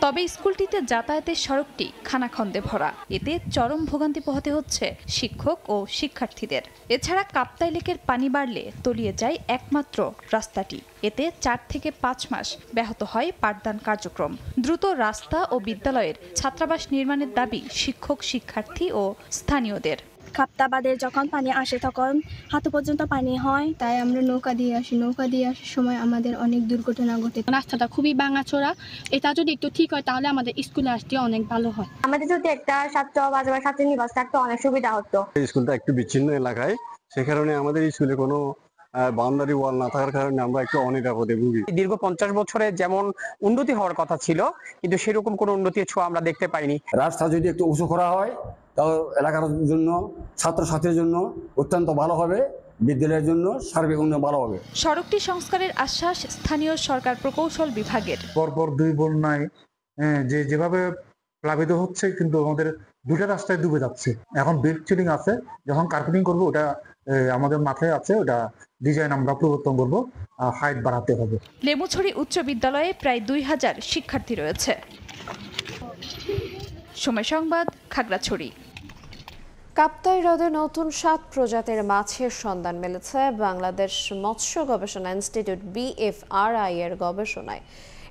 তবে স্কুলটিতে যাতায়াতের সড়কটি খানাখন্দে ভরা, এতে চরম ভোগান্তি পোহাতে হচ্ছে শিক্ষক ও শিক্ষার্থীদের। এছাড়া কাপ্তাই লেকের পানি বাড়লে তলিয়ে যায় একমাত্র রাস্তাটি। এতে 4 থেকে 5 মাস ব্যাহত হয় পাঠদান কার্যক্রম। দ্রুত রাস্তা ও বিদ্যালয়ের ছাত্রাবাস নির্মাণের দাবি শিক্ষক, শিক্ষার্থী ও স্থানীয়দের। কাপ্তা বাদে যখন পানি আসে তখন হাঁটু পর্যন্ত পানি হয়, তাই আমরা নৌকা দিয়ে আসি। নৌকা দিয়ে আসার সময় আমাদের অনেক দুর্ঘটনা ঘটে। রাস্তাটা খুবই ভাঙাচোরা, এটা যদি একটু ঠিক হয় তাহলে আমাদের স্কুলে আসতে অনেক ভালো হয়। আমাদের যদি একটা ছাত্র বা ছাত্রী নিবাস থাকতো অনেক সুবিধা হতো। স্কুলটা একটু বিচ্ছিন্ন এলাকায়, সে কারণে আমাদের স্কুলে কোনো বাউন্ডারি ওয়াল না থাকার কারণে আমরা একটু অনিরাপদে ভুগি। দীর্ঘ 50 বছরে যেমন উন্নতি হওয়ার কথা ছিল, কিন্তু সেরকম কোনো উন্নতির ছোঁয়া আমরা দেখতে পাইনি। রাস্তা যদি একটু উঁচু করা হয় তাও এলাকার জন্য, ছাত্রছাত্রীর জন্য অত্যন্ত ভালো হবে, বিদ্যালয়ের জন্য সার্বিক উন্নয়ন ভালো হবে। সড়কটি সংস্কারের আশ্বাস স্থানীয় সরকার প্রকৌশল বিভাগের। পরপর 2 বন্যায় যেভাবে প্লাবিত হচ্ছে, কিন্তু আমাদের 2টা রাস্তায় ডুবে যাচ্ছে। এখন বিল্ড চিলিং আছে, যখন কার্পেটিং করবো ওটা আমাদের মাথায় আছে, ওটা ডিজাইন আমরা পরিবর্তন করবো, হাইট বাড়াতে হবে। লেবুছড়ি উচ্চ বিদ্যালয়ে প্রায় 2000 শিক্ষার্থী রয়েছে। সময় সংবাদ, খাগড়াছড়ি। কাপ্তাই হ্রদে নতুন 7 প্রজাতির মাছের সন্ধান মিলেছে বাংলাদেশ মৎস্য গবেষণা ইনস্টিটিউট BFRI এর গবেষণায়।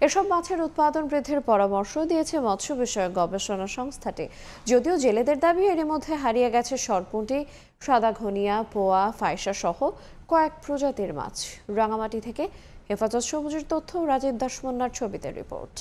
এসব মাছের উৎপাদন বৃদ্ধির পরামর্শ দিয়েছে মৎস্য বিষয়ক গবেষণা সংস্থাটি। যদিও জেলেদের দাবি এর মধ্যে হারিয়ে গেছে সরপুঁটি, সাদা ঘনিয়া, পোয়া, ফাইসা সহ কয়েক প্রজাতির মাছ। রাঙামাটি থেকে হেফাজত সবুজের তথ্য, রাজীব দাসমন্নার ছবিতে রিপোর্ট।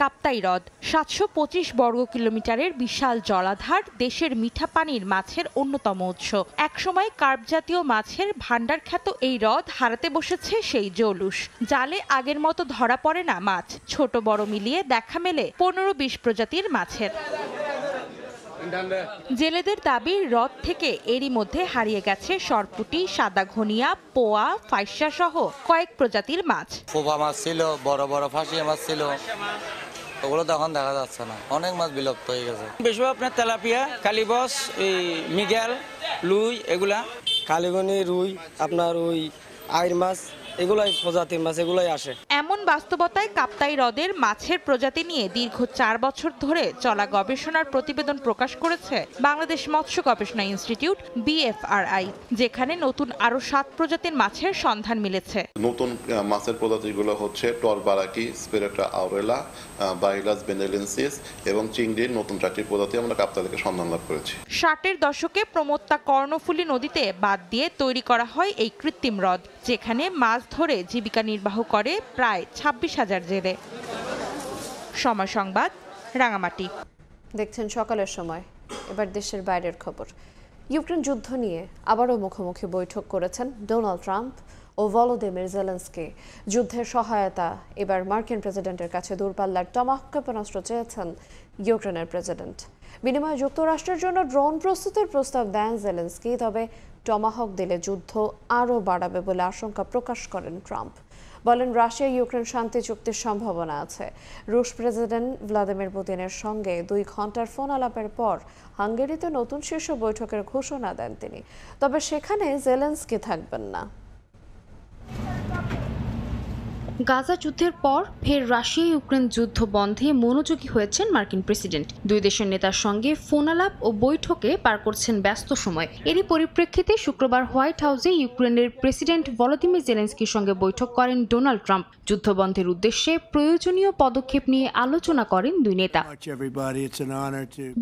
কাপ্তাই হ্রদ ৭২৫ বর্গ কিলোমিটারের বিশাল জলাধার, দেশের মিঠা পানির মাছের অন্যতম উৎস। একসময় কার্প জাতীয় মাছের ভান্ডার খ্যাত এই হ্রদ হারাতে বসেছে সেই জৌলুস। জালে আগের মতো ধরা পড়ে না মাছ, ছোট বড় মিলিয়ে দেখা মেলে ১৫-২০ প্রজাতির মাছের। জেলেদের দাবি হ্রদ থেকে এরই মধ্যে হারিয়ে গেছে সরপুঁটি, সাদা ঘনিয়া, পোয়া, ফাইসা সহ কয়েক প্রজাতির মাছ। ফোফা মাছ ছিল, বড় বড় ফাঁসিয়া মাছ ছিল, ওগুলো তখন দেখা যাচ্ছে না, অনেক মাছ বিলুপ্ত হয়ে গেছে। বেশি আপনার তেলাপিয়া, কালিবস, মিগেল, লুই, এগুলা কালিগনি, রুই, আপনার ওই আইর মাছ, এগুলাই প্রজাতির মাছ, এগুলাই আসে। এমন বাস্তবতায় কাপ্তাই হ্রদের মাছের প্রজাতি নিয়ে দীর্ঘ ৪ বছর ধরে চলা গবেষণার প্রতিবেদন প্রকাশ করেছে বাংলাদেশ মৎস্য গবেষণা ইনস্টিটিউট BFRI, যেখানে নতুন আরো 7 প্রজাতির মাছের সন্ধান মিলেছে। নতুন মাছের প্রজাতিগুলো হচ্ছে টরবারাকি, স্পিরেটা আউরেলা, বাইলাস বেনেলেন্সিস এবং চিংড়ির নতুন 4টি প্রজাতি আমরা কাপ্তাই লেকে সন্ধান লাভ করেছি। 60-এর দশকে প্রমত্তা কর্ণফুলী নদীতে বাঁধ দিয়ে তৈরি করা হয় এই কৃত্রিম হ্রদ, যেখানে মাছ ধরে জীবিকা নির্বাহ করে প্রায় 26,000 জেলে। সময় সংবাদ, রাঙামাটি। দেখছেন সকালের সময়। এবার দেশের বাইরের খবর। ইউক্রেন যুদ্ধ নিয়ে আবারও মুখোমুখি বৈঠক করেছেন ডোনাল্ড ট্রাম্প ও ভলোদিমির জেলেনস্কি। যুদ্ধের সহায়তা এবার মার্কিন প্রেসিডেন্টের কাছে দূরপাল্লার টমাহক ক্ষেপণাস্ত্র চেয়েছেন ইউক্রেনের প্রেসিডেন্ট। বিনিময়ে যুক্তরাষ্ট্রের জন্য ড্রোন প্রস্তুতের প্রস্তাব দেন জেলেনস্কি। তবে টমাহক দিলে যুদ্ধ আরও বাড়াবে বলে আশঙ্কা প্রকাশ করেন ট্রাম্প। বলেন, রাশিয়া ইউক্রেন শান্তি চুক্তির সম্ভাবনা আছে। রুশ প্রেসিডেন্ট ভ্লাদিমির পুতিনের সঙ্গে 2 ঘন্টার ফোন আলাপের পর হাঙ্গেরিতে নতুন শীর্ষ বৈঠকের ঘোষণা দেন তিনি। তবে সেখানে জেলেনস্কি থাকবেন না। গাজা যুদ্ধের পর ফের রাশিয়া ইউক্রেন যুদ্ধ বন্ধে মনোযোগী হয়েছেন মার্কিন প্রেসিডেন্ট। দুই দেশের নেতার সঙ্গে ফোনালাপ ও বৈঠকে পার করছেন ব্যস্ত সময়। এরই পরিপ্রেক্ষিতে শুক্রবার হোয়াইট হাউসে ইউক্রেনের প্রেসিডেন্ট ভলোদিমির জেলেনস্কির সঙ্গে বৈঠক করেন ডোনাল্ড ট্রাম্প। যুদ্ধবন্ধের উদ্দেশ্যে প্রয়োজনীয় পদক্ষেপ নিয়ে আলোচনা করেন দুই নেতা।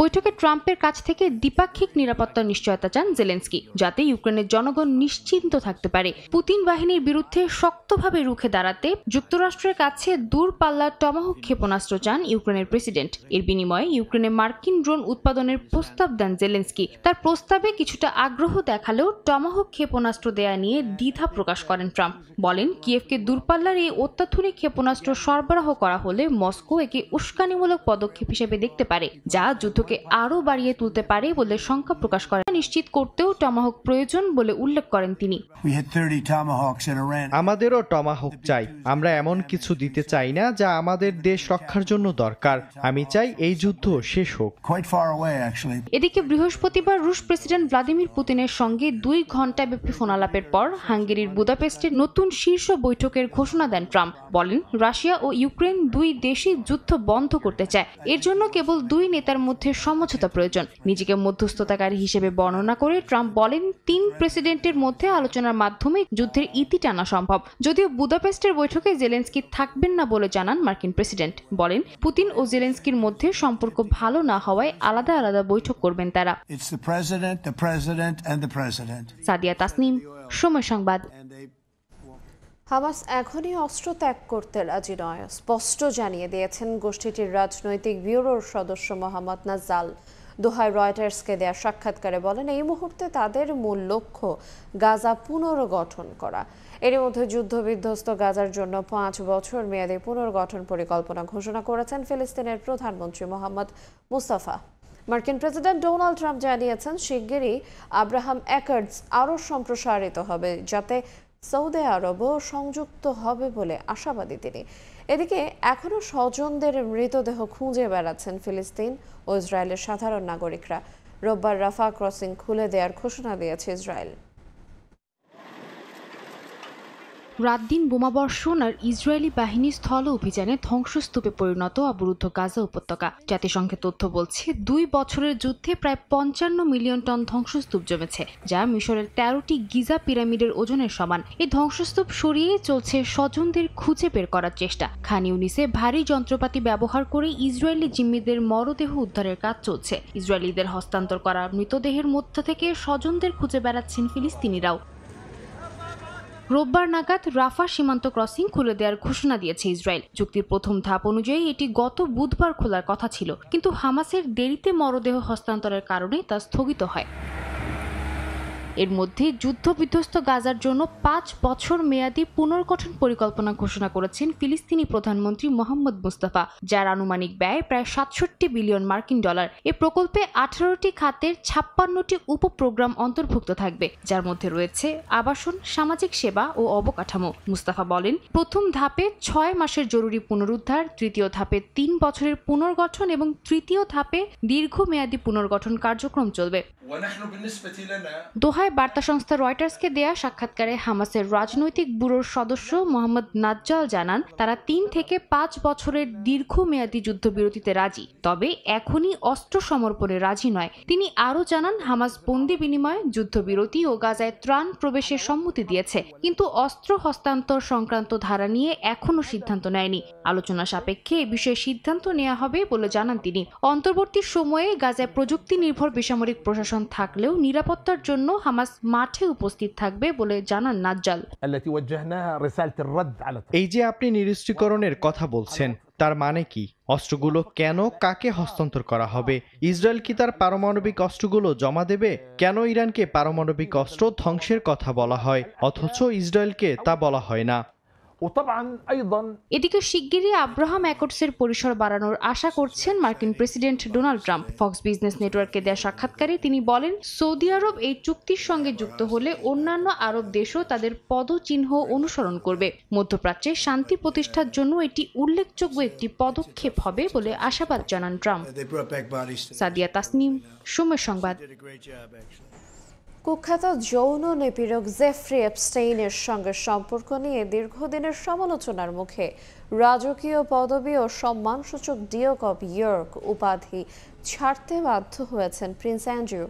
বৈঠকে ট্রাম্পের কাছ থেকে দ্বিপাক্ষিক নিরাপত্তার নিশ্চয়তা চান জেলেনস্কি, যাতে ইউক্রেনের জনগণ নিশ্চিন্ত থাকতে পারে। পুতিন বাহিনীর বিরুদ্ধে শক্তভাবে রুখে দাঁড়াতে যুক্তরাষ্ট্রের কাছে দূরপাল্লার টমাহক ক্ষেপণাস্ত্র চান ইউক্রেনের প্রেসিডেন্ট। এর বিনিময়ে ইউক্রেনে মার্কিন ড্রোন উৎপাদনের প্রস্তাব দেন জেলেনস্কি। তার প্রস্তাবে কিছুটা আগ্রহ দেখালেও টমাহক ক্ষেপণাস্ত্র দেয়া নিয়ে দ্বিধা প্রকাশ করেন ট্রাম্প। বলেন, কিয়েভকে দূরপাল্লার এই অত্যাধুনিক ক্ষেপণাস্ত্র সরবরাহ করা হলে মস্কো একে উস্কানিমূলক পদক্ষেপ হিসেবে দেখতে পারে, যা যুদ্ধকে আরও বাড়িয়ে তুলতে পারে বলে শঙ্কা প্রকাশ করেন। নিশ্চিত করতেও টমাহক প্রয়োজন বলে উল্লেখ করেন তিনি। আমাদেরও টমাহক চাই। আমরা এমন কিছু দিতে চাই না যা আমাদের দেশ রক্ষার জন্য দরকার। আমি চাই এই যুদ্ধ শেষ হোক। এদিকে বৃহস্পতিবার রুশ প্রেসিডেন্ট ভ্লাদিমির পুতিনের সঙ্গে 2 ঘন্টা ব্যাপী ফোনালাপের পর হাঙ্গেরির বুদাপেস্টে নতুন শীর্ষ বৈঠকের ঘোষণা দেন ট্রাম্প। বলেন, রাশিয়া ও ইউক্রেন 2 দেশই যুদ্ধ বন্ধ করতে চায়। এর জন্য কেবল 2 নেতার মধ্যে সমঝোতা প্রয়োজন। নিজেকে মধ্যস্থতাকারী হিসেবে বর্ণনা করে ট্রাম্প বলেন, 3 প্রেসিডেন্টের মধ্যে আলোচনার মাধ্যমে যুদ্ধের ইতি টানা সম্ভব। যদিও বুদাপেস্টের বৈঠকে জেলেনস্কি থাকবেন না বলে জানান মার্কিন প্রেসিডেন্ট। বলেন, পুতিন ও জেলেনস্কির মধ্যে সম্পর্ক ভালো না হওয়ায় আলাদা আলাদা বৈঠক করবেন তারা। সাদিয়া তাসনিম, সময় সংবাদ। হামাস এখনই অস্ত্র ত্যাগ করতে রাজি নয়, স্পষ্ট জানিয়ে দিয়েছেন গোষ্ঠীটির রাজনৈতিক ব্যুরোর সদস্য মোহাম্মদ নাজ্জাল। দোহায় রয়টার্সকে দেয়া সাক্ষাৎকারে বলেন, এই মুহূর্তে তাদের মূল লক্ষ্য গাজা পুনর্গঠন করা। এর মধ্যে যুদ্ধবিধ্বস্ত গাজার জন্য 5 বছর মেয়াদী পুনর্গঠন পরিকল্পনা ঘোষণা করেছেন ফিলিস্তিনের প্রধানমন্ত্রী মোহাম্মদ মুস্তাফা। মার্কিন প্রেসিডেন্ট ডোনাল্ড ট্রাম্প জানিয়েছেন, শিগগিরই আব্রাহাম অ্যাকর্ডস আরও সম্প্রসারিত হবে, যাতে সৌদি আরবও সংযুক্ত হবে বলে আশাবাদী তিনি। এদিকে এখনও স্বজনদের মৃতদেহ খুঁজে বেড়াচ্ছেন ফিলিস্তিন ও ইসরায়েলের সাধারণ নাগরিকরা। রোববার রাফা ক্রসিং খুলে দেওয়ার ঘোষণা দিয়েছে ইসরায়েল। রাত দিন বোমাবর্ষণ আর ইসরায়েলি বাহিনীর স্থল অভিযানে ধ্বংসস্তূপে পরিণত অবরুদ্ধ গাজা উপত্যকা। জাতিসংঘের তথ্য বলছে 2 বছরের যুদ্ধে প্রায় 55 মিলিয়ন টন ধ্বংসস্তূপ জমেছে, যা মিশরের 13টি গিজা পিরামিডের ওজনের সমান। এই ধ্বংসস্তূপ সরিয়ে চলছে স্বজনদের খুঁজে বের করার চেষ্টা। খান ইউনিসে ভারী যন্ত্রপাতি ব্যবহার করে ইসরায়েলি জিম্মিদের মরদেহ উদ্ধারের কাজ চলছে। ইসরায়েলিদের হস্তান্তর করা মৃতদেহের মধ্য থেকে স্বজনদের খুঁজে বেড়াচ্ছেন ফিলিস্তিনিরাও। রোববার নাগাদ রাফা সীমান্ত ক্রসিং খুলে দেওয়ার ঘোষণা দিয়েছে ইসরায়েল। চুক্তির প্রথম ধাপ অনুযায়ী এটি গত বুধবার খোলার কথা ছিল, কিন্তু হামাসের দেরিতে মরদেহ হস্তান্তরের কারণে তা স্থগিত হয়। এর মধ্যে যুদ্ধবিধ্বস্ত গাজার জন্য 5 বছর মেয়াদী পুনর্গঠন পরিকল্পনা ঘোষণা করেছেন ফিলিস্তিনি প্রধানমন্ত্রী মোহাম্মদ মুস্তাফা, যার আনুমানিক ব্যয় প্রায় 67 বিলিয়ন মার্কিন ডলার। এ প্রকল্পে 18টি খাতের 56টি উপপ্রোগ্রাম অন্তর্ভুক্ত থাকবে, যার মধ্যে রয়েছে আবাসন, সামাজিক সেবা ও অবকাঠামো। মুস্তাফা বলেন, প্রথম ধাপে 6 মাসের জরুরি পুনরুদ্ধার, তৃতীয় ধাপে 3 বছরের পুনর্গঠন এবং তৃতীয় ধাপে দীর্ঘমেয়াদী পুনর্গঠন কার্যক্রম চলবে। দোহায় বার্তা সংস্থা রয়টার্সকে দেয়া সাক্ষাৎকারে হামাসের রাজনৈতিক ব্যুরোর সদস্য মোহাম্মদ নাজ্জাল জানান, তারা 3 থেকে 5 বছরের দীর্ঘমেয়াদী যুদ্ধবিরতিতে রাজি, তবে এখনই অস্ত্র সমর্পণে রাজি নয়। তিনি আরও জানান, হামাস বন্দি বিনিময়, যুদ্ধবিরতি ও গাজায় ত্রাণ প্রবেশের সম্মতি দিয়েছে, কিন্তু অস্ত্র হস্তান্তর সংক্রান্ত ধারা নিয়ে এখনও সিদ্ধান্ত নেয়নি। আলোচনা সাপেক্ষে এ বিষয়ে সিদ্ধান্ত নেওয়া হবে বলে জানান তিনি। অন্তর্বর্তী সময়ে গাজায় প্রযুক্তি নির্ভর বেসামরিক প্রশাসন থাকলেও নিরাপত্তার জন্য হামাস মাঠে উপস্থিত থাকবে বলে জানান নাজ্জাল। এই যে আপনি নিরস্ত্রীকরণের কথা বলছেন, তার মানে কি? অস্ত্রগুলো কেন, কাকে হস্তান্তর করা হবে? ইসরায়েল কি তার পারমাণবিক অস্ত্রগুলো জমা দেবে? কেন ইরানকে পারমাণবিক অস্ত্র ধ্বংসের কথা বলা হয় অথচ ইসরায়েলকে তা বলা হয় না? এদিকে শিগগিরই আব্রাহাম অ্যাকর্ডসের পরিসর বাড়ানোর আশা করছেন মার্কিন president Donald Trump. Fox business নেটওয়ার্ককে দেয়া সাক্ষাৎকারে তিনি বলেন, সৌদি আরব এই চুক্তির সঙ্গে যুক্ত হলে অন্যান্য আরব দেশও তাদের পদচিহ্ন অনুসরণ করবে। মধ্যপ্রাচ্যে শান্তি প্রতিষ্ঠার জন্য এটি উল্লেখযোগ্য একটি পদক্ষেপ হবে বলে আশাবাদ জানান ট্রাম্প। সাদিয়া তাসনিম, সময় সংবাদ। কুখ্যাত যৌন নিপীড়ক জেফ্রি এপস্টেইনের সঙ্গে সম্পর্ক নিয়ে দীর্ঘদিনের সমালোচনার মুখে রাজকীয় পদবি ও সম্মানসূচক ডিউক অব ইয়র্ক উপাধি ছাড়তে বাধ্য হয়েছেন প্রিন্স অ্যান্ড্রু।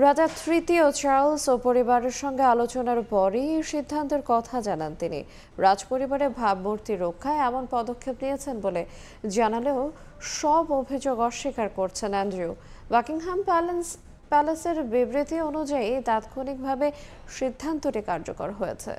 রাজা তৃতীয় চার্লস ও পরিবারের সঙ্গে আলোচনার পরই এই সিদ্ধান্তের কথা জানান তিনি। রাজপরিবারের ভাবমূর্তি রক্ষায় এমন পদক্ষেপ নিয়েছেন বলে জানালেও সব অভিযোগ অস্বীকার করছেন অ্যান্ড্রু। বাকিংহাম প্যালেসের বিবৃতি অনুযায়ী তাৎক্ষণিকভাবে সিদ্ধান্তটি কার্যকর হয়েছে।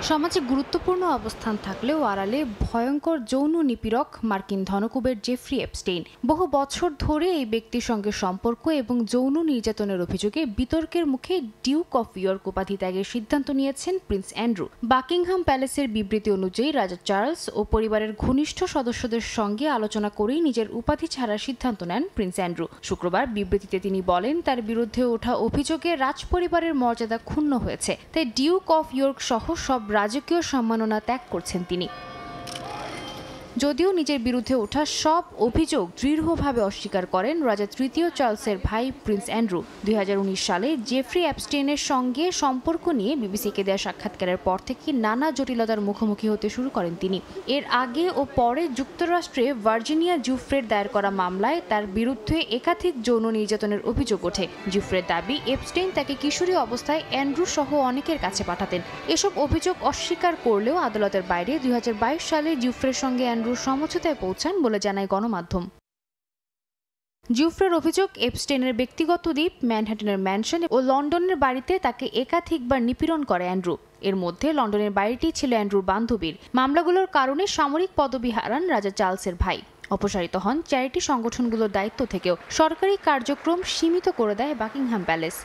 সমাজে গুরুত্বপূর্ণ অবস্থান থাকলেও আড়ালে ভয়ঙ্কর যৌন নিপীড়ক মার্কিন ধনকুবের জেফ্রি এপস্টেইন। বহু বছর ধরে এই ব্যক্তির সঙ্গে সম্পর্ক এবং যৌন নির্যাতনের অভিযোগে বিতর্কের মুখে ডিউক অফ ইয়র্ক উপাধি ত্যাগের সিদ্ধান্ত নিয়েছেন প্রিন্স অ্যান্ড্রু। বাকিংহাম প্যালেসের বিবৃতি অনুযায়ী রাজা চার্লস ও পরিবারের ঘনিষ্ঠ সদস্যদের সঙ্গে আলোচনা করেই নিজের উপাধি ছাড়ার সিদ্ধান্ত নেন প্রিন্স অ্যান্ড্রু। শুক্রবার বিবৃতিতে তিনি বলেন, তার বিরুদ্ধে ওঠা অভিযোগে রাজপরিবারের মর্যাদা ক্ষুণ্ণ হয়েছে, তাই ডিউক অফ ইয়র্ক সহ সব রাজকীয় সম্মাননা ত্যাগ করছেন তিনি। যদিও নিজের বিরুদ্ধে ওঠা সব অভিযোগ দৃঢ়ভাবে অস্বীকার করেন রাজা তৃতীয় চার্লসের ভাই প্রিন্স অ্যান্ড্রু। 2019 সালে জেফ্রি এপস্টেইনের সঙ্গে সম্পর্ক নিয়ে বিবিসিকে দেয়া সাক্ষাৎকারের পর থেকে নানা জটিলতার মুখোমুখি হতে শুরু করেন তিনি। এর আগে ও পরে যুক্তরাষ্ট্রে ভার্জিনিয়া জুফ্রের দায়ের করা মামলায় তার বিরুদ্ধে একাধিক যৌন নির্যাতনের অভিযোগ ওঠে। জুফ্রের দাবি, এপস্টেইন তাকে কিশোরী অবস্থায় অ্যান্ড্রু সহ অনেকের কাছে পাঠাতেন। এসব অভিযোগ অস্বীকার করলেও আদালতের বাইরে 2022 সালে জুফ্রের সঙ্গে সমঝোতায় পৌঁছান বলে জানায় গণমাধ্যম। জুফ্রের অভিযোগ, এপস্টেইনের ব্যক্তিগত দ্বীপ, ম্যানহাটনের ম্যানশন ও লন্ডনের বাড়িতে তাকে একাধিকবার নিপীড়ন করে অ্যান্ড্রু। এর মধ্যে লন্ডনের বাড়িটি ছিল অ্যান্ড্রুর বান্ধবীর। মামলাগুলোর কারণে সামরিক পদবি হারান রাজা চার্লসের ভাই। অপসারিত হন চ্যারিটি সংগঠনগুলোর দায়িত্ব থেকেও। সরকারি কার্যক্রম সীমিত করে দেয় বাকিংহাম প্যালেস।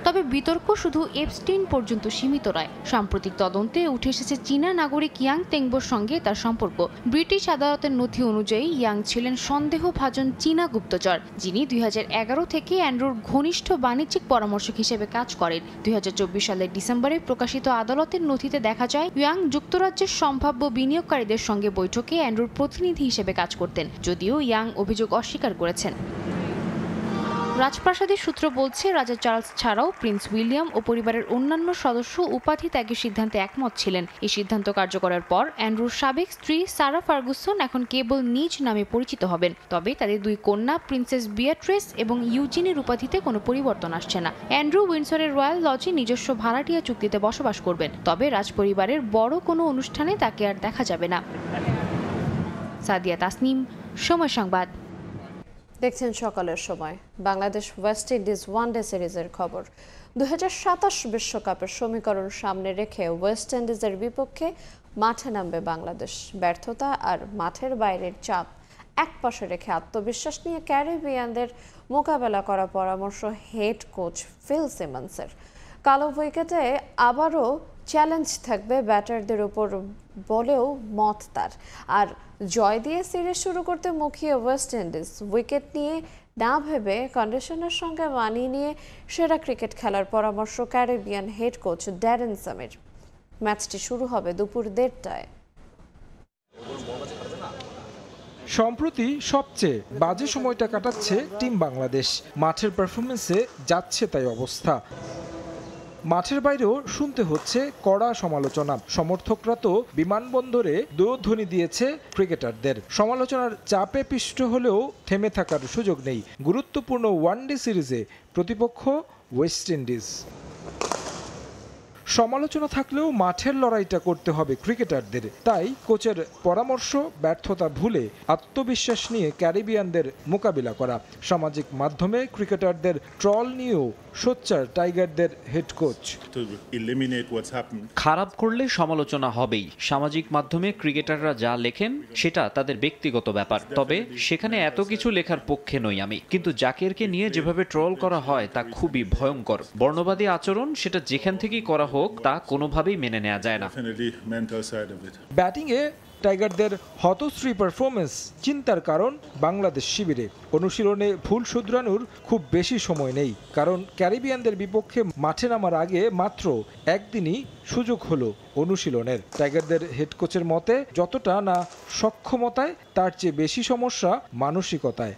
তবে বিতর্ক শুধু এপস্টেইন পর্যন্ত সীমিত নয়। সাম্প্রতিক তদন্তে উঠে এসেছে চীনা নাগরিক ইয়াং তেংবোর সঙ্গে তার সম্পর্ক। ব্রিটিশ আদালতের নথি অনুযায়ী ইয়াং ছিলেন সন্দেহভাজন চীনা গুপ্তচর, যিনি 2011 থেকে অ্যান্ড্রুর ঘনিষ্ঠ বাণিজ্যিক পরামর্শক হিসেবে কাজ করেন। 2024 সালের ডিসেম্বরে প্রকাশিত আদালতের নথিতে দেখা যায়, ইয়াং যুক্তরাজ্যের সম্ভাব্য বিনিয়োগকারীদের সঙ্গে বৈঠকে অ্যান্ড্রুর প্রতিনিধি হিসেবে কাজ করতেন, যদিও ইয়াং অভিযোগ অস্বীকার করেছেন। রাজপ্রাসাদের সূত্র বলছে রাজা চার্লস ছাড়াও প্রিন্স উইলিয়াম ও পরিবারের অন্যান্য সদস্য উপাধি ত্যাগের সিদ্ধান্তে একমত ছিলেন। এই সিদ্ধান্ত কার্যকরের পর অ্যান্ড্রুর সাবেক স্ত্রী সারা ফার্গুসন এখন কেবল নিজ নামে পরিচিত হবেন। তবে তাদের দুই কন্যা প্রিন্সেস বিয়াট্রিস এবং ইউজিনের উপাধিতে কোনো পরিবর্তন আসছে না। অ্যান্ড্রু উইন্ডসরের রয়্যাল লজে নিজস্ব ভাড়াটিয়া চুক্তিতে বসবাস করবেন। তবে রাজপরিবারের বড় কোনো অনুষ্ঠানে তাকে আর দেখা যাবে না। সাদিয়া তাসনিম, সময় সংবাদ। দেখছেন সকালের সময়। বাংলাদেশ ওয়েস্ট ইন্ডিজ ওয়ানডে সিরিজের খবর। 2027 বিশ্বকাপের সমীকরণ সামনে রেখে ওয়েস্ট ইন্ডিজের বিপক্ষে মাঠে নামবে বাংলাদেশ। ব্যর্থতা আর মাঠের বাইরের চাপ একপাশে রেখে আত্মবিশ্বাস নিয়ে ক্যারিবিয়ানদের মোকাবেলা করার পরামর্শ হেড কোচ ফিল সিমন্সের। কালো উইকেটে আবারও চ্যালেঞ্জ থাকবে ব্যাটারদের উপর বলেও মত তার। আর জয় দিয়ে সিরিজ শুরু করতে মুখিয়ে ওয়েস্ট ইন্ডিজ উইকেট নিয়ে না ভেবে কন্ডিশনের সঙ্গে মানিয়ে নিয়ে সেরা ক্রিকেট খেলার পরামর্শ Caribbean head coach Darren Samir. ম্যাচটি শুরু হবে দুপুর 1:30টায়। সম্প্রতি সবচেয়ে বাজে সময়টা কাটাচ্ছে টিম বাংলাদেশ। মাঠের পারফরমেন্সে যাচ্ছে তাই অবস্থা। মাঠের বাইরেও শুনতে হচ্ছে কড়া সমালোচনা। সমর্থকরা তো বিমানবন্দরে দোয়ধ্বনি দিয়েছে ক্রিকেটারদের। সমালোচনার চাপে পিষ্ট হলেও থেমে থাকার সুযোগ নেই। গুরুত্বপূর্ণ ওয়ানডে সিরিজে প্রতিপক্ষ ওয়েস্ট ইন্ডিজ। সমালোচনা থাকলেও মাঠের লড়াইটা করতে হবে ক্রিকেটারদের। তাই কোচের পরামর্শ ব্যর্থতা ভুলে আত্মবিশ্বাস নিয়ে ক্যারিবিয়ানদের মোকাবিলা করা। সামাজিক মাধ্যমে ক্রিকেটারদের ট্রল নিয়েও সোচ্চার টাইগারদের হেড কোচ। খারাপ করলে সমালোচনা হবেই। সামাজিক মাধ্যমে ক্রিকেটাররা যা লেখেন সেটা তাদের ব্যক্তিগত ব্যাপার। তবে সেখানে এত কিছু লেখার পক্ষে নই আমি। কিন্তু জাকিরকে নিয়ে যেভাবে ট্রল করা হয় তা খুবই ভয়ঙ্কর। বর্ণবাদী আচরণ সেটা যেখান থেকেই করা হোক তা কোনোভাবেই মেনে নেওয়া যায় না। ব্যাটিংয়ে টাইগারদের হতশ্রী পারফরমেন্স চিন্তার কারণ বাংলাদেশ শিবিরে। অনুশীলনে ভুল শুধরানোর খুব বেশি সময় নেই, কারণ ক্যারিবিয়ানদের বিপক্ষে মাঠে নামার আগে মাত্র একদিনই সুযোগ হলো অনুশীলনের। টাইগারদের হেড কোচের মতে যতটা না সক্ষমতায় তার চেয়ে বেশি সমস্যা মানসিকতায়।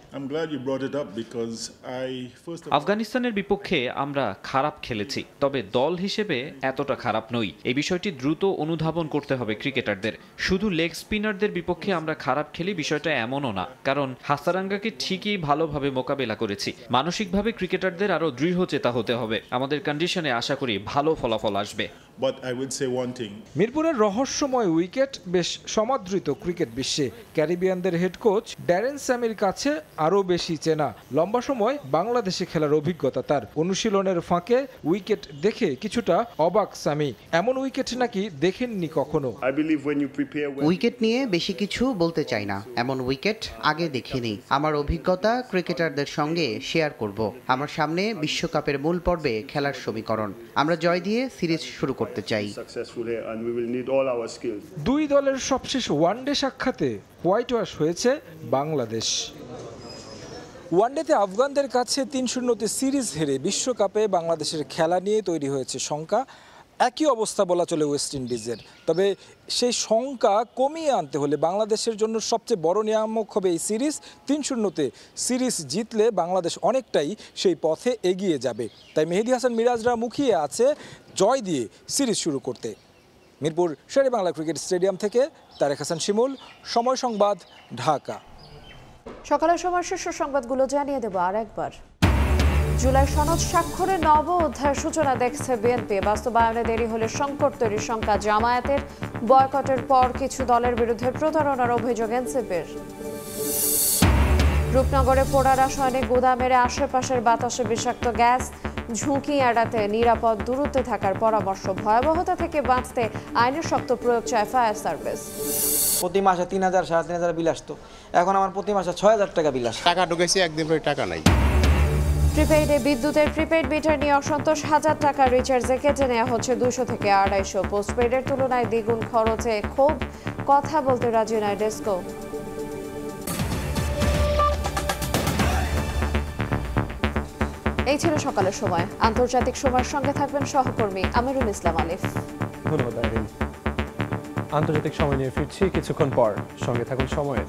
আফগানিস্তানের বিপক্ষে আমরা খারাপ খেলেছি, তবে দল হিসেবে এতটা খারাপ নই। এই বিষয়টি দ্রুত অনুধাবন করতে হবে ক্রিকেটারদের। শুধু লেগ স্পিনারদের বিপক্ষে আমরা খারাপ খেলি বিষয়টা এমনও না, কারণ হাসারাঙ্গাকে ঠিকই ভালোভাবে মোকাবেলা করেছি। মানসিকভাবে ক্রিকেটারদের আরো দৃঢ়চেতা হতে হবে। আমাদের কন্ডিশনে আশা করি ভালো ফলাফল আসবে। মিরপুরের রহস্যময় উইকেট বেশ সমাদৃত ক্রিকেট বিশ্বে। ক্যারিবিয়ানদের হেড কোচ ড্যারেন স্যামির কাছে আরও বেশি চেনা। লম্বা সময় বাংলাদেশে খেলার অভিজ্ঞতা তার। অনুশীলনের ফাঁকে উইকেট দেখে কিছুটা অবাক স্যামি। এমন উইকেট নাকি দেখেননি কখনো। উইকেট নিয়ে বেশি কিছু বলতে চাই না। এমন উইকেট আগে দেখিনি। আমার অভিজ্ঞতা ক্রিকেটারদের সঙ্গে শেয়ার করব। আমার সামনে বিশ্বকাপের মূল পর্বে খেলার সমীকরণ। আমরা জয় দিয়ে সিরিজ শুরু করতে চাই। দুই দলের সবশেষ ওয়ানডে সাক্ষাতে হোয়াইট ওয়াশ হয়েছে বাংলাদেশ। ওয়ানডেতে আফগানদের কাছে 3-0 সিরিজ হেরে বিশ্বকাপে বাংলাদেশের খেলা নিয়ে তৈরি হয়েছে শঙ্কা। একই অবস্থা বলা চলে ওয়েস্ট ইন্ডিজের। তবে সেই শঙ্কা কমিয়ে আনতে হলে বাংলাদেশের জন্য সবচেয়ে বড় নিয়ামক হবে এই সিরিজ। 3-0 সিরিজ জিতলে বাংলাদেশ অনেকটাই সেই পথে এগিয়ে যাবে। তাই মেহেদী হাসান মিরাজরা মুখিয়ে আছে জয় দিয়ে সিরিজ শুরু করতে। মিরপুর শেরে বাংলা ক্রিকেট স্টেডিয়াম থেকে তারেক হাসান শিমুল, সময় সংবাদ, ঢাকা। সকালের সময় শীর্ষ সংবাদগুলো জানিয়ে দেব আর একবার। জুলাই সনদ স্বাক্ষরে নব অধ্যায়ের সূচনা দেখছে বিএনপি। বাস্তবায়নে দেরি হলে সংকট তৈরির শঙ্কা জামায়াতের। বয়কটের পর কিছু দলের বিরুদ্ধে প্রতারণার অভিযোগ এনসিপির। রূপনগরে পোড়া রাসায়নিক গুদামের আশেপাশের বাতাসে বিষাক্ত গ্যাস। ঝুঁকি এড়াতে নিরাপদ দূরত্বে থাকার পরামর্শ। ভয়াবহতা থেকে বাঁচতে আইনের শক্ত প্রয়োগ চায় ফায়ার সার্ভিস। প্রতি মাসে 3,000 3,500 বিল আসতো, এখন আমার প্রতি মাসে 6,000 টাকা বিল আসে। টাকা ঢুকেছে, একদিন পরে টাকা নাই। প্রিপেইডে বিদ্যুতের প্রিপেইড মিটার নিয়ে অসন্তোষ। 1000 টাকা রিচার্জে কেটে নেওয়া হচ্ছে 200 থেকে 250। পোস্টপেইডের তুলনায় দ্বিগুণ খরচে ক্ষোভ। কথা বলতে রাজি নয় ডেস্কো। এই ছিল সকালের সময়। আন্তর্জাতিক সময়ের সঙ্গে থাকবেন সহকর্মী আমিরুল ইসলাম আলিফ। ধন্যবাদ। আন্তর্জাতিক সময় নিয়ে ফিরছি কিছুক্ষণ পর। সঙ্গে থাকুন সময়ের।